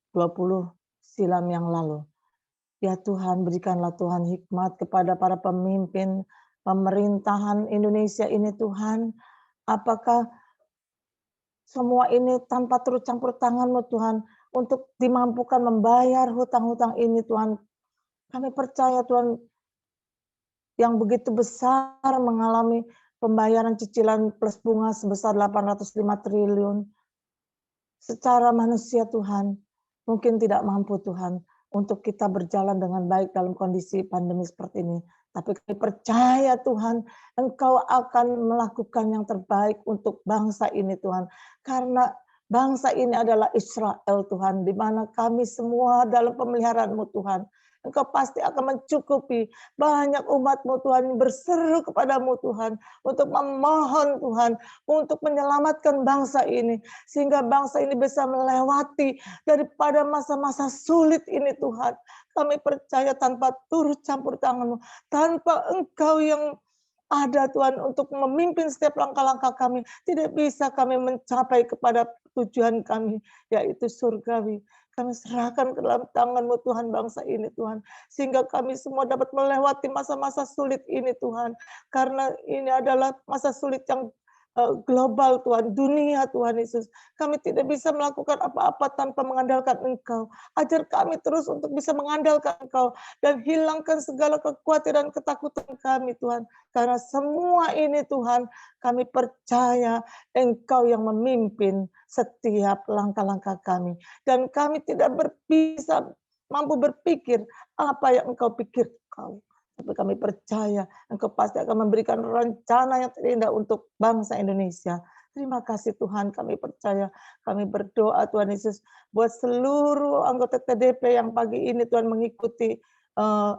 silam yang lalu. Ya Tuhan, berikanlah Tuhan hikmat kepada para pemimpin pemerintahan Indonesia ini Tuhan. Apakah semua ini tanpa turut campur tangan-Mu Tuhan untuk dimampukan membayar hutang-hutang ini Tuhan. Kami percaya Tuhan yang begitu besar mengalami pembayaran cicilan plus bunga sebesar 805 triliun. Secara manusia Tuhan, mungkin tidak mampu Tuhan untuk kita berjalan dengan baik dalam kondisi pandemi seperti ini. Tapi kami percaya Tuhan, Engkau akan melakukan yang terbaik untuk bangsa ini Tuhan. Karena bangsa ini adalah Israel Tuhan, di mana kami semua dalam pemeliharaan-Mu Tuhan. Engkau pasti akan mencukupi banyak umat-Mu Tuhan yang berseru kepadamu Tuhan untuk memohon Tuhan untuk menyelamatkan bangsa ini sehingga bangsa ini bisa melewati daripada masa-masa sulit ini Tuhan. Kami percaya tanpa turut campur tangan-Mu, tanpa Engkau yang ada Tuhan untuk memimpin setiap langkah-langkah kami, tidak bisa kami mencapai kepada tujuan kami, yaitu surgawi. Kami serahkan ke dalam tangan-Mu Tuhan bangsa ini Tuhan. Sehingga kami semua dapat melewati masa-masa sulit ini Tuhan. Karena ini adalah masa sulit yang global Tuhan, dunia Tuhan Yesus. Kami tidak bisa melakukan apa-apa tanpa mengandalkan Engkau. Ajar kami terus untuk bisa mengandalkan Engkau. Dan hilangkan segala kekhawatiran, ketakutan kami Tuhan. Karena semua ini Tuhan, kami percaya Engkau yang memimpin setiap langkah-langkah kami. Dan kami tidak bisa mampu berpikir apa yang Engkau pikirkan. Tapi kami percaya Engkau pasti akan memberikan rencana yang terindah untuk bangsa Indonesia. Terima kasih Tuhan, kami percaya, kami berdoa Tuhan Yesus buat seluruh anggota TDP yang pagi ini Tuhan mengikuti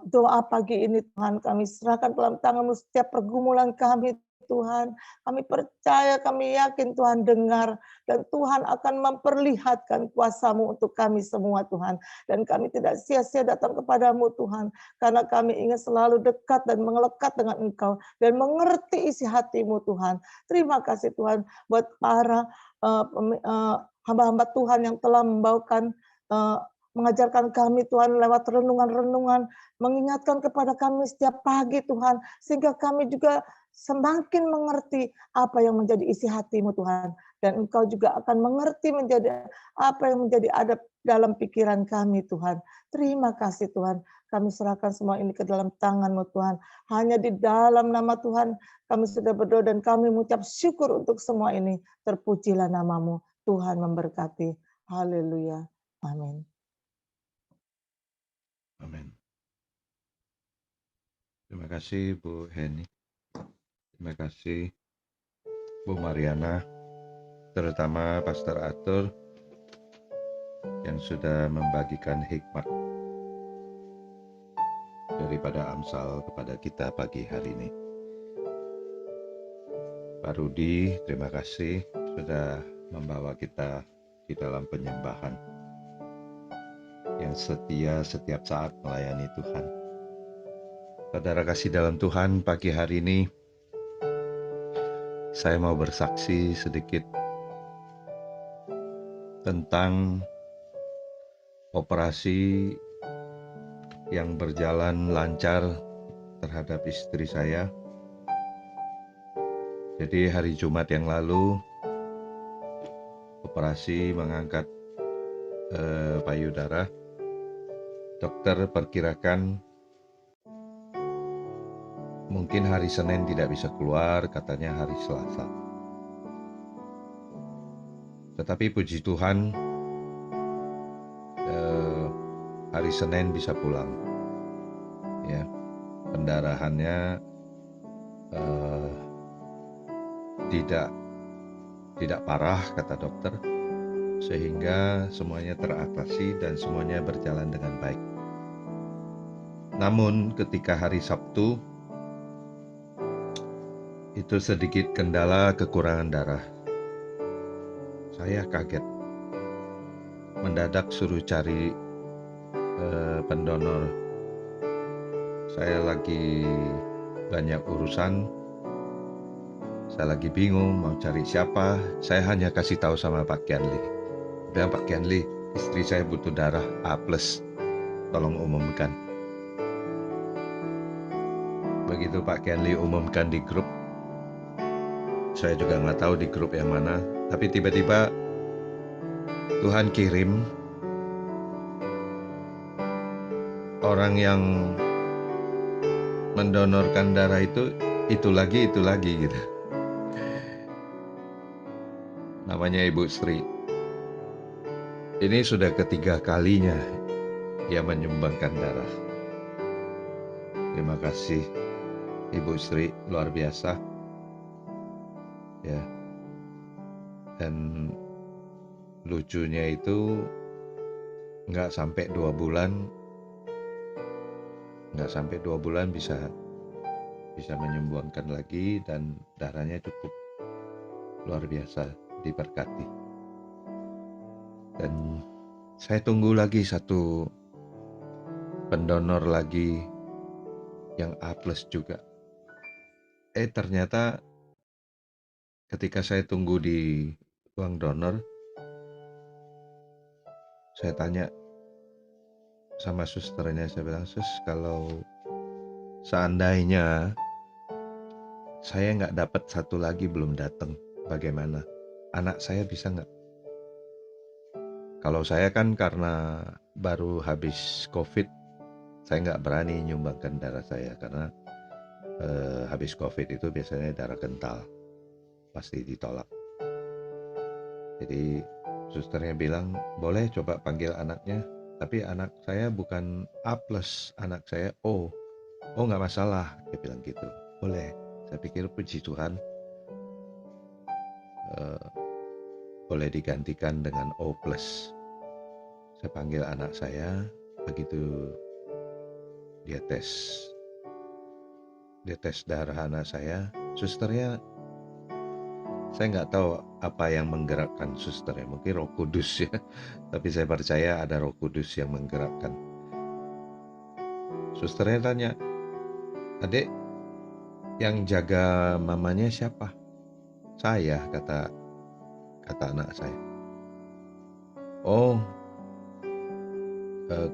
doa pagi ini Tuhan. Kami serahkan dalam tangan-Mu setiap pergumulan kami Tuhan. Kami percaya, kami yakin Tuhan dengar dan Tuhan akan memperlihatkan kuasa-Mu untuk kami semua Tuhan. Dan kami tidak sia-sia datang kepadamu Tuhan, karena kami ingin selalu dekat dan melekat dengan Engkau dan mengerti isi hati-Mu Tuhan. Terima kasih Tuhan buat para hamba-hamba Tuhan yang telah membawakan mengajarkan kami Tuhan lewat renungan-renungan, mengingatkan kepada kami setiap pagi Tuhan, sehingga kami juga semakin mengerti apa yang menjadi isi hati-Mu Tuhan. dan Engkau juga akan mengerti menjadi apa yang menjadi ada dalam pikiran kami Tuhan. Terima kasih Tuhan, kami serahkan semua ini ke dalam tangan-Mu Tuhan. Hanya di dalam nama Tuhan kami sudah berdoa dan kami mengucap syukur untuk semua ini. Terpujilah nama-Mu, Tuhan memberkati. Haleluya. Amin. Amin. Terima kasih Bu Heni. Terima kasih Bu Mariana, terutama Pastor Arthur yang sudah membagikan hikmat daripada Amsal kepada kita pagi hari ini. Pak Rudi, terima kasih sudah membawa kita di dalam penyembahan yang setia setiap saat melayani Tuhan. Saudara kasih dalam Tuhan, pagi hari ini saya mau bersaksi sedikit tentang operasi yang berjalan lancar terhadap istri saya. Jadi hari Jumat yang lalu operasi mengangkat payudara. Dokter perkirakan mungkin hari Senin tidak bisa keluar, katanya hari Selasa. Tetapi puji Tuhan, hari Senin bisa pulang. Ya, pendarahannya tidak parah kata dokter, sehingga semuanya teratasi dan semuanya berjalan dengan baik. Namun ketika hari Sabtu itu sedikit kendala kekurangan darah. Saya kaget. Mendadak suruh cari pendonor. Saya lagi banyak urusan. Saya lagi bingung mau cari siapa. Saya hanya kasih tahu sama Pak Kianli. Bilang, Pak Kianli, istri saya butuh darah A+. Tolong umumkan. Begitu Pak Kianli umumkan di grup, saya juga nggak tahu di grup yang mana, tapi tiba-tiba Tuhan kirim orang yang mendonorkan darah itu lagi gitu. Namanya Ibu Sri. Ini sudah ketiga kalinya ia menyumbangkan darah. Terima kasih Ibu Sri, luar biasa. Ya. Dan lucunya itu nggak sampai 2 bulan bisa menyumbangkan lagi, dan darahnya cukup luar biasa, diberkati. Dan saya tunggu lagi satu pendonor lagi yang A+ juga. Ternyata ketika saya tunggu di ruang donor, saya tanya sama susternya, saya bilang, Sus, kalau seandainya saya nggak dapat satu lagi belum datang, bagaimana? Anak saya bisa nggak? Kalau saya kan karena baru habis COVID, saya nggak berani nyumbangkan darah saya karena habis COVID itu biasanya darah kental, pasti ditolak. Jadi susternya bilang, boleh coba panggil anaknya, tapi anak saya bukan A+, anak saya O. Oh nggak masalah, dia bilang gitu. Boleh. Saya pikir puji Tuhan, boleh digantikan dengan O+. Saya panggil anak saya, begitu dia tes darah anak saya, susternya, saya nggak tahu apa yang menggerakkan susternya, mungkin Roh Kudus ya, tapi saya percaya ada Roh Kudus yang menggerakkan. Susternya tanya, Adek, yang jaga mamanya siapa? Saya, kata anak saya. Oh,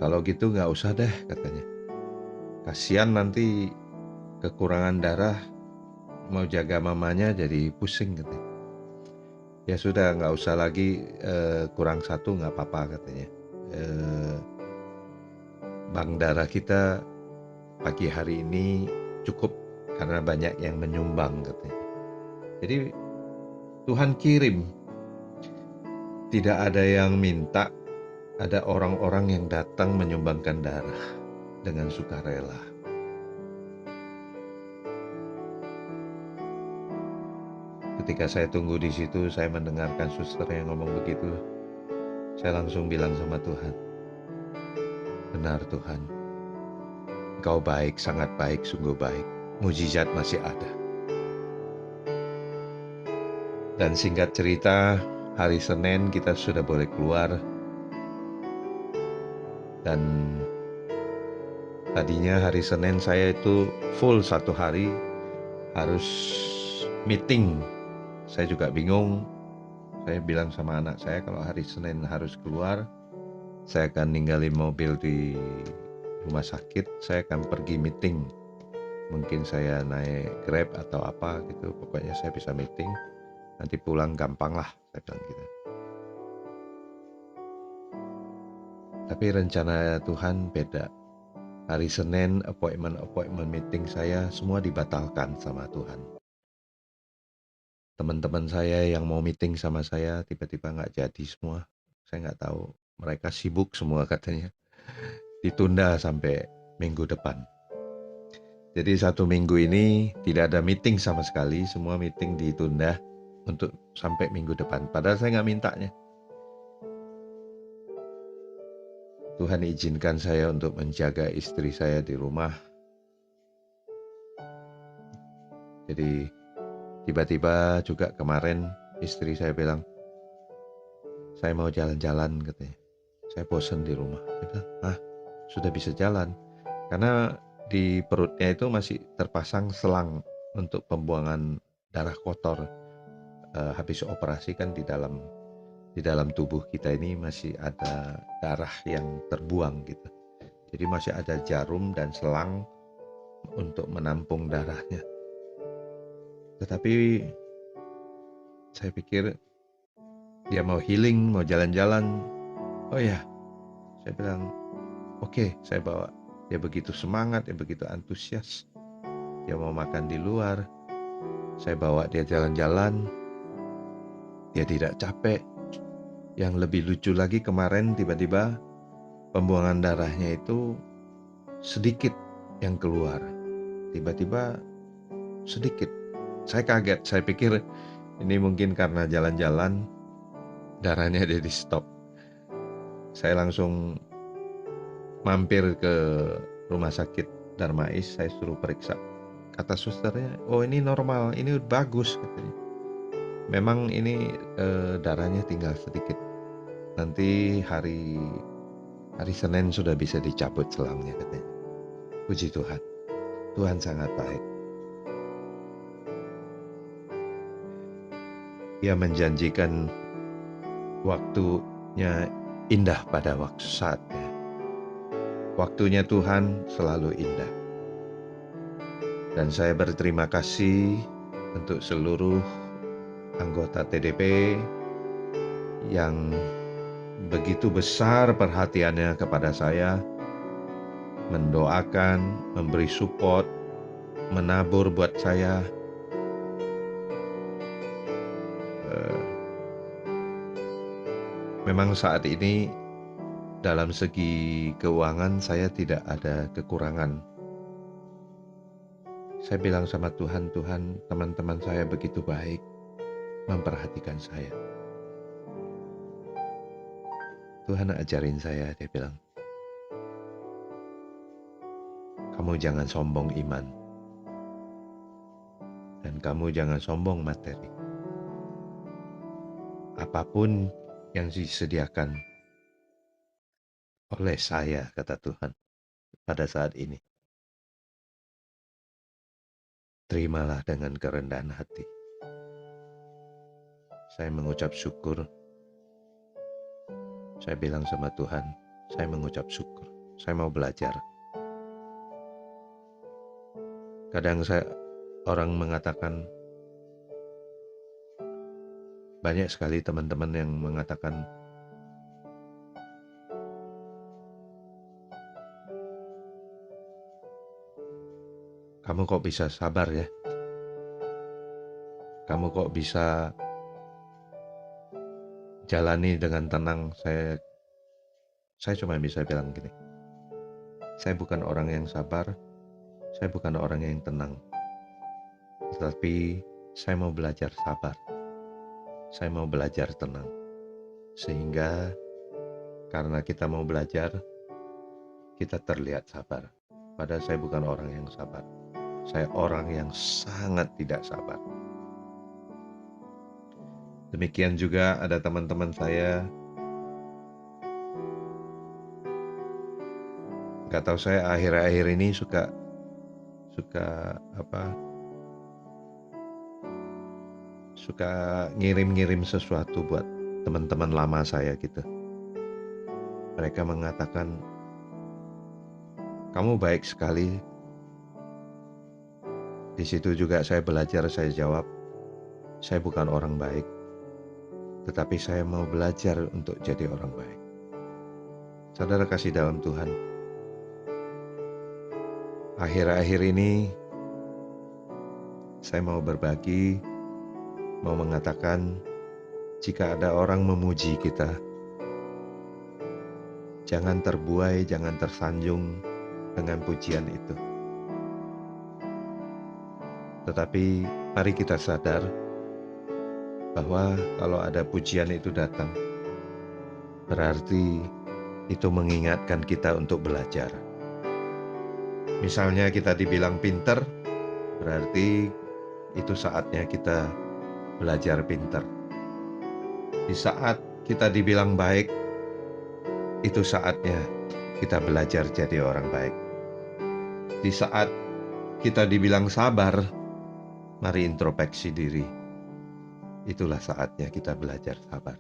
kalau gitu nggak usah deh, katanya. Kasihan nanti kekurangan darah, mau jaga mamanya jadi pusing, katanya. Ya sudah, nggak usah lagi kurang satu nggak apa-apa katanya. Bank darah kita pagi hari ini cukup karena banyak yang menyumbang katanya. Jadi Tuhan kirim, tidak ada yang minta, ada orang-orang yang datang menyumbangkan darah dengan sukarela. Ketika saya tunggu di situ, saya mendengarkan suster yang ngomong begitu. Saya langsung bilang sama Tuhan, benar Tuhan, Engkau baik, sangat baik, sungguh baik. Mujizat masih ada. Dan singkat cerita, hari Senin kita sudah boleh keluar. Dan tadinya hari Senin saya itu full satu hari harus meeting. Saya juga bingung. Saya bilang sama anak saya kalau hari Senin harus keluar, saya akan ninggalin mobil di rumah sakit, saya akan pergi meeting. Mungkin saya naik Grab atau apa gitu, pokoknya saya bisa meeting. Nanti pulang gampang lah, saya bilang gitu. Tapi rencana Tuhan beda. Hari Senin appointment meeting saya semua dibatalkan sama Tuhan. Teman-teman saya yang mau meeting sama saya tiba-tiba nggak jadi semua. Saya nggak tahu, mereka sibuk semua katanya. Ditunda sampai minggu depan. Jadi 1 minggu ini tidak ada meeting sama sekali, semua meeting ditunda untuk sampai minggu depan. Padahal saya nggak mintanya. Tuhan izinkan saya untuk menjaga istri saya di rumah. Jadi tiba-tiba juga kemarin istri saya bilang, saya mau jalan-jalan katanya. Saya bosan di rumah. Saya bilang, sudah bisa jalan. Karena di perutnya itu masih terpasang selang untuk pembuangan darah kotor. Habis operasi kan di dalam tubuh kita ini masih ada darah yang terbuang gitu. Jadi masih ada jarum dan selang untuk menampung darahnya. Tetapi saya pikir dia mau healing, mau jalan-jalan. Oh ya, saya bilang, oke, saya bawa. Dia begitu semangat, dia begitu antusias. Dia mau makan di luar. Saya bawa dia jalan-jalan. Dia tidak capek. Yang lebih lucu lagi kemarin tiba-tiba pembuangan darahnya itu sedikit yang keluar. Tiba-tiba sedikit. Saya kaget, saya pikir ini mungkin karena jalan-jalan darahnya dia di stop. Saya langsung mampir ke rumah sakit Darmais, saya suruh periksa. Kata susternya, oh ini normal, ini bagus katanya. Memang ini darahnya tinggal sedikit. Nanti hari Senin sudah bisa dicabut selangnya katanya. Puji Tuhan, Tuhan sangat baik. Dia menjanjikan waktunya indah pada waktu saatnya. Waktunya Tuhan selalu indah. Dan saya berterima kasih untuk seluruh anggota TDP yang begitu besar perhatiannya kepada saya, mendoakan, memberi support, menabur buat saya. Memang saat ini dalam segi keuangan saya tidak ada kekurangan. Saya bilang sama Tuhan, Tuhan, teman-teman saya begitu baik memperhatikan saya. Tuhan ajarin saya, dia bilang, kamu jangan sombong iman. Dan kamu jangan sombong materi. Apapun yang disediakan oleh saya, kata Tuhan, pada saat ini, terimalah dengan kerendahan hati. Saya mengucap syukur. Saya bilang sama Tuhan, saya mengucap syukur. Saya mau belajar. Kadang orang mengatakan, Banyak sekali teman-teman yang mengatakan, kamu kok bisa sabar ya? Kamu kok bisa jalani dengan tenang? Saya cuma bisa bilang gini, saya bukan orang yang sabar, saya bukan orang yang tenang. Tetapi saya mau belajar sabar. Saya mau belajar tenang. Sehingga karena kita mau belajar, kita terlihat sabar. Padahal saya bukan orang yang sabar. Saya orang yang sangat tidak sabar. Demikian juga ada teman-teman saya, nggak tahu, saya akhir-akhir ini suka ngirim-ngirim sesuatu buat teman-teman lama saya gitu. Mereka mengatakan, kamu baik sekali. Di situ juga saya belajar, saya jawab, saya bukan orang baik, tetapi saya mau belajar untuk jadi orang baik. Saudara kasih dalam Tuhan, akhir-akhir ini saya mau berbagi, mau mengatakan, jika ada orang memuji kita, jangan terbuai, jangan tersanjung dengan pujian itu. Tetapi mari kita sadar bahwa kalau ada pujian itu datang, berarti itu mengingatkan kita untuk belajar. Misalnya kita dibilang pinter, berarti itu saatnya kita belajar pinter. Di saat kita dibilang baik, itu saatnya kita belajar jadi orang baik. Di saat kita dibilang sabar, mari introspeksi diri. Itulah saatnya kita belajar sabar.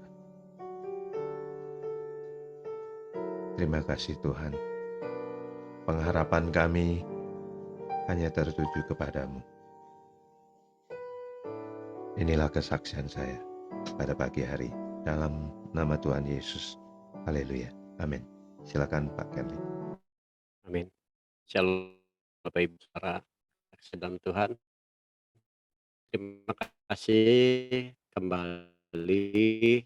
Terima kasih Tuhan. Pengharapan kami hanya tertuju kepadamu. Inilah kesaksian saya pada pagi hari. Dalam nama Tuhan Yesus. Haleluya. Amin. Silakan Pak Kenli. Amin. Shalom Bapak Ibu saudara kasih dalam Tuhan. Terima kasih kembali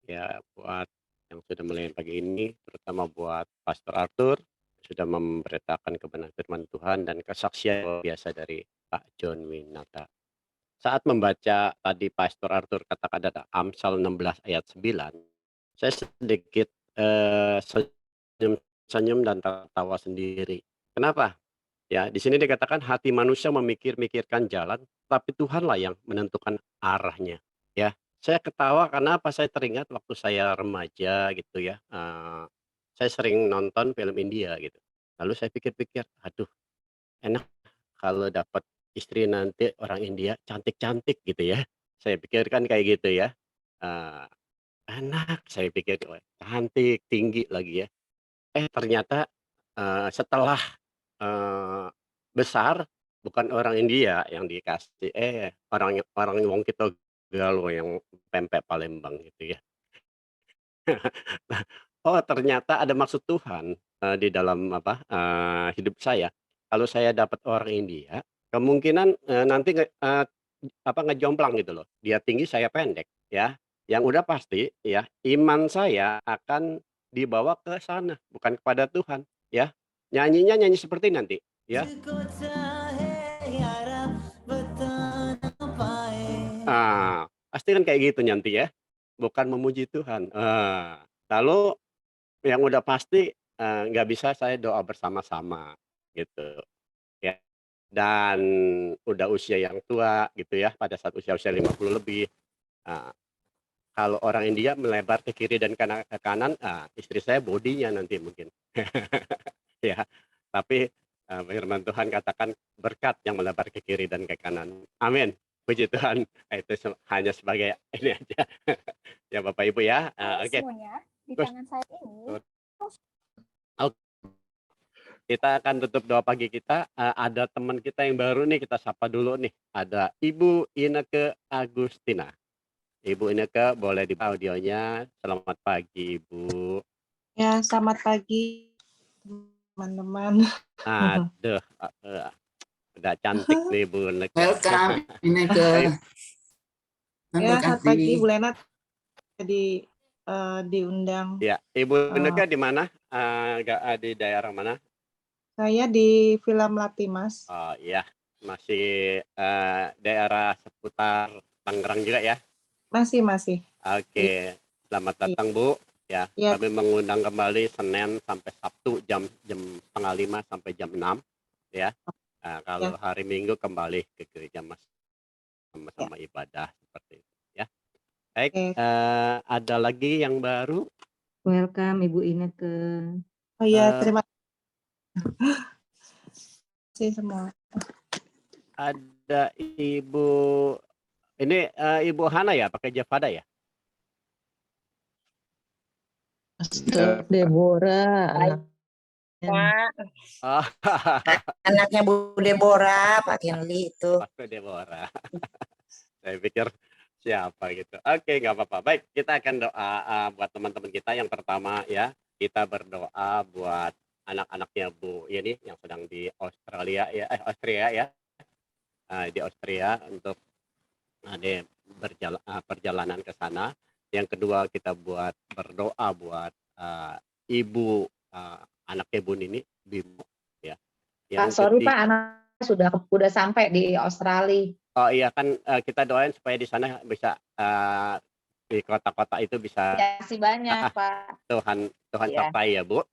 ya buat yang sudah melayan pagi ini, terutama buat Pastor Arthur sudah memberitakan kebenaran firman Tuhan dan kesaksian luar biasa dari Pak John Winata. Saat membaca tadi Pastor Arthur katakan ada Amsal 16 ayat 9, saya sedikit senyum dan tertawa sendiri. Kenapa? Ya, di sini dikatakan hati manusia memikir-mikirkan jalan, tapi Tuhanlah yang menentukan arahnya. Ya, saya ketawa karena apa? Saya teringat waktu saya remaja gitu ya. Saya sering nonton film India gitu. Lalu saya pikir-pikir, aduh, enak kalau dapat istri nanti orang India cantik-cantik gitu ya. Saya pikirkan kayak gitu ya. Eh, Enak, saya pikir, "Wah, cantik, tinggi lagi ya." Ternyata setelah besar, bukan orang India yang dikasih, orang orang wong kita galuh yang pempek Palembang gitu ya. Oh ternyata ada maksud Tuhan, di dalam apa, hidup saya. Kalau saya dapat orang India, kemungkinan, nanti ngejomplang gitu loh. Dia tinggi, saya pendek ya. Yang udah pasti ya, iman saya akan dibawa ke sana, bukan kepada Tuhan ya. Nyanyinya nyanyi seperti nanti ya. Pasti kan kayak gitu nanti ya, bukan memuji Tuhan. Lalu yang udah pasti, nggak bisa saya doa bersama-sama gitu ya, dan udah usia yang tua gitu ya, pada saat usia-usia 50 lebih, eee, kalau orang India melebar ke kiri dan ke kanan, istri saya bodinya nanti mungkin. Ya, tapi, firman Tuhan katakan berkat yang melebar ke kiri dan ke kanan. Amin, puji Tuhan. Itu hanya sebagai ini aja. Ya Bapak Ibu ya, oke. Semuanya di Terus tangan saya ini. Kita akan tutup doa pagi kita, ada teman kita yang baru nih, kita sapa dulu nih. Ada Ibu Ineke Agustina. Ibu Ineke boleh dibuka audionya. Selamat pagi, Ibu. Ya, selamat pagi teman-teman. Aduh, udah cantik nih Bu Ineke. Welcome, Ineke. Ya, selamat pagi Bu Lena. Jadi diundang. Ya, Ibu Ineke di mana? Di daerah mana? Saya di Villa Melati, Mas. Oh iya, masih daerah seputar Tangerang juga ya? Masih. Oke, selamat datang Bu. Ya, Ya. kami mengundang kembali Senin sampai Sabtu jam 4:30 sampai jam 6 ya. Kalau hari Minggu kembali ke gereja Mas sama-sama ibadah seperti itu ya. Baik, ada lagi yang baru? Welcome Ibu Ineke. Oh iya, terima kasih semua. Ada Ibu ini Ibu Hana ya, pakai Javada ya? Deborah. Pak, Oh, anaknya Bu Deborah, Pak Kenli itu. Pak Deborah. Saya pikir siapa gitu. Oke, nggak apa-apa. Baik, kita akan doa buat teman-teman kita. Yang pertama ya, kita berdoa buat anak-anaknya Bu ini yang sedang di Australia ya, Austria ya. Di Austria untuk perjalanan ke sana. Yang kedua kita berdoa buat ibu anaknya Bu Nini, Bimo ya. Pak, sorry Pak, anak sudah sampai di Australia. Oh iya kan kita doain supaya di sana bisa di kota-kota itu bisa. Terima kasih banyak Pak. Tuhan Ya. capai ya Bu.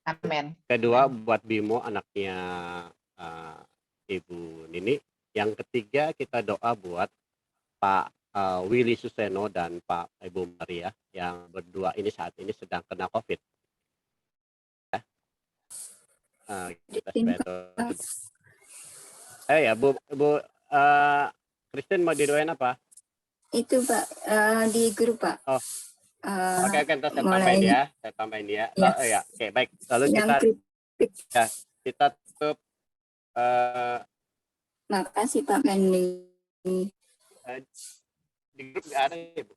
Amin. Kedua buat Bimo anaknya Ibu Nini. Yang ketiga kita doa buat Pak Willy Suseno dan Pak Ibu Maria yang berdua ini saat ini sedang kena COVID. Ya. Kita ya Bu Christine mau didoain apa? Itu Pak di grup Pak. Oh. Oke, terus saya tambahin dia. Ya. Oke, baik. Lalu kita tutup. Makasih Pak Kenli. Di grup nggak ada ya Bu?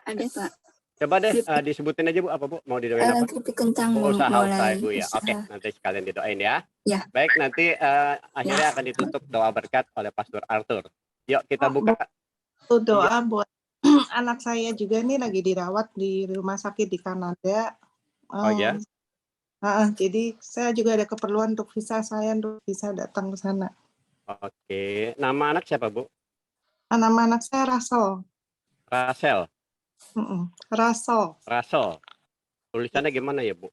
Ada Pak. Coba deh disebutin aja Bu, apa Bu? Mau didoain apa? Kritik kentang Usaha mulai Bu ya. Oke, nanti sekalian didoain ya. Ya. Baik, nanti akhirnya akan ditutup doa berkat oleh Pastor Arthur. Yuk kita buka. Doa buat anak saya juga nih lagi dirawat di rumah sakit di Kanada. Oh ya. Jadi saya juga ada keperluan untuk visa saya untuk bisa datang ke sana. Oke, nama anak siapa Bu? Nama anak saya Russell. Russell. Tulisannya gimana ya Bu?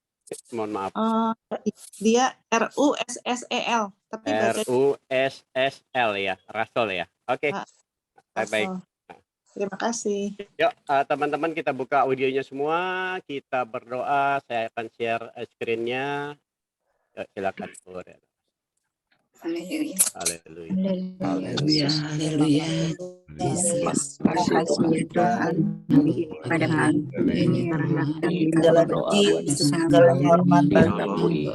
Mohon maaf. Dia RUSSEL. Tapi RUSSL ya, Russell ya. Oke. Baik. Terima kasih. Yuk teman-teman kita buka audionya semua, kita berdoa. Saya akan share screen-nya. Yuk, silakan Bu. Haleluya. Haleluya. Haleluya. Terima kasih ya Tuhan pada pagi ini merendahkan segala puji, segala hormatan,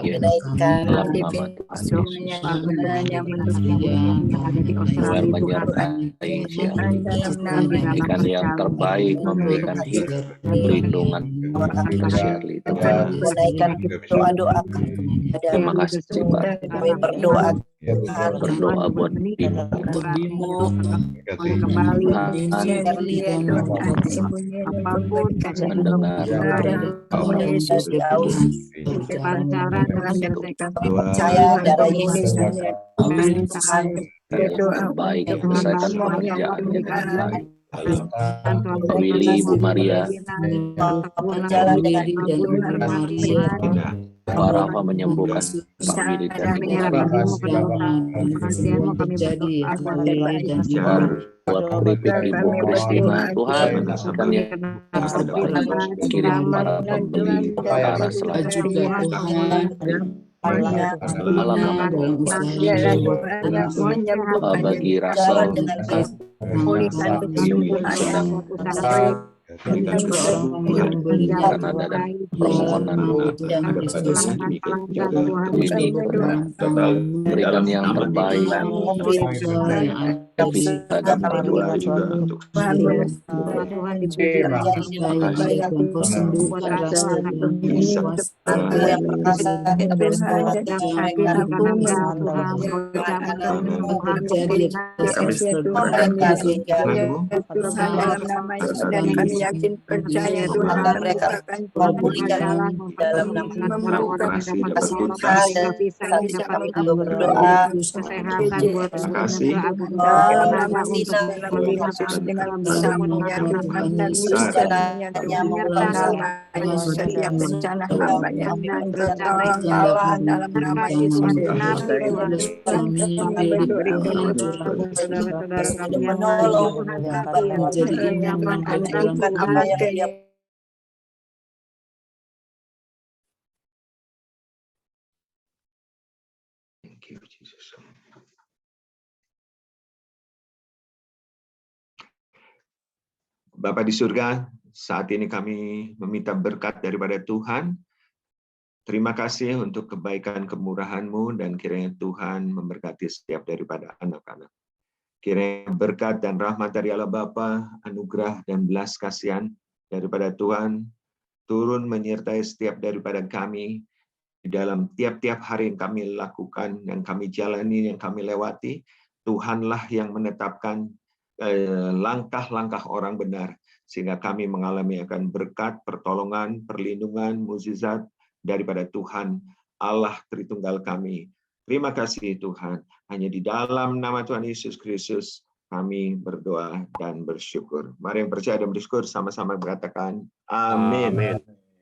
kenaikan, semuanya kebenaran yang mendukung yang ada di Australia Tuhan, dalam memberikan yang terbaik, memberikan perlindungan Shirley Tuhan. Menaikkan doa-doa Terima kasih Pak. kami berdoa Berdoa buat Bimo kembali Shirley apapun mendengar Yesus pancaran percaya darah Yesus yang baik, selesaikan pekerjaan dengan baik. Willy, Bu Maria, berjalan dengan Maria, Pak Rafa menyembuhkan Pak Willy dan buat keripik Ibu Kristina, Tuhan mengasihkan yang terbaik, kirim para pembeli perkara selanjutnya. Bagi Russell sedang Berikan orang-orang yang membeli karena ada permohonan berikan yang terbaik Evita dan Ridwan juga untuk dalam nama Yesus dan kami yakin percaya Tuhan mereka akan memulihkan dalam nama berdoa kesehatan buat kasih. dalam nama Yesus dengan bisa menyatukan dan bisa menyertakan setiap rencana hamba-Nya bertolong Allah dalam nama Yesus menolong apa yang dia Bapa di surga, saat ini kami meminta berkat daripada Tuhan. Terima kasih untuk kebaikan kemurahan-Mu dan kiranya Tuhan memberkati setiap daripada anak-anak. Kiranya berkat dan rahmat dari Allah Bapa, anugerah dan belas kasihan daripada Tuhan turun menyertai setiap daripada kami di dalam tiap-tiap hari yang kami lakukan, yang kami jalani, yang kami lewati. Tuhanlah yang menetapkan langkah-langkah orang benar, sehingga kami mengalami akan berkat, pertolongan, perlindungan, mukjizat daripada Tuhan Allah Tritunggal kami. Terima kasih Tuhan. Hanya di dalam nama Tuhan Yesus Kristus kami berdoa dan bersyukur. Mari yang percaya dan bersyukur sama-sama berkatakan amin. Amin.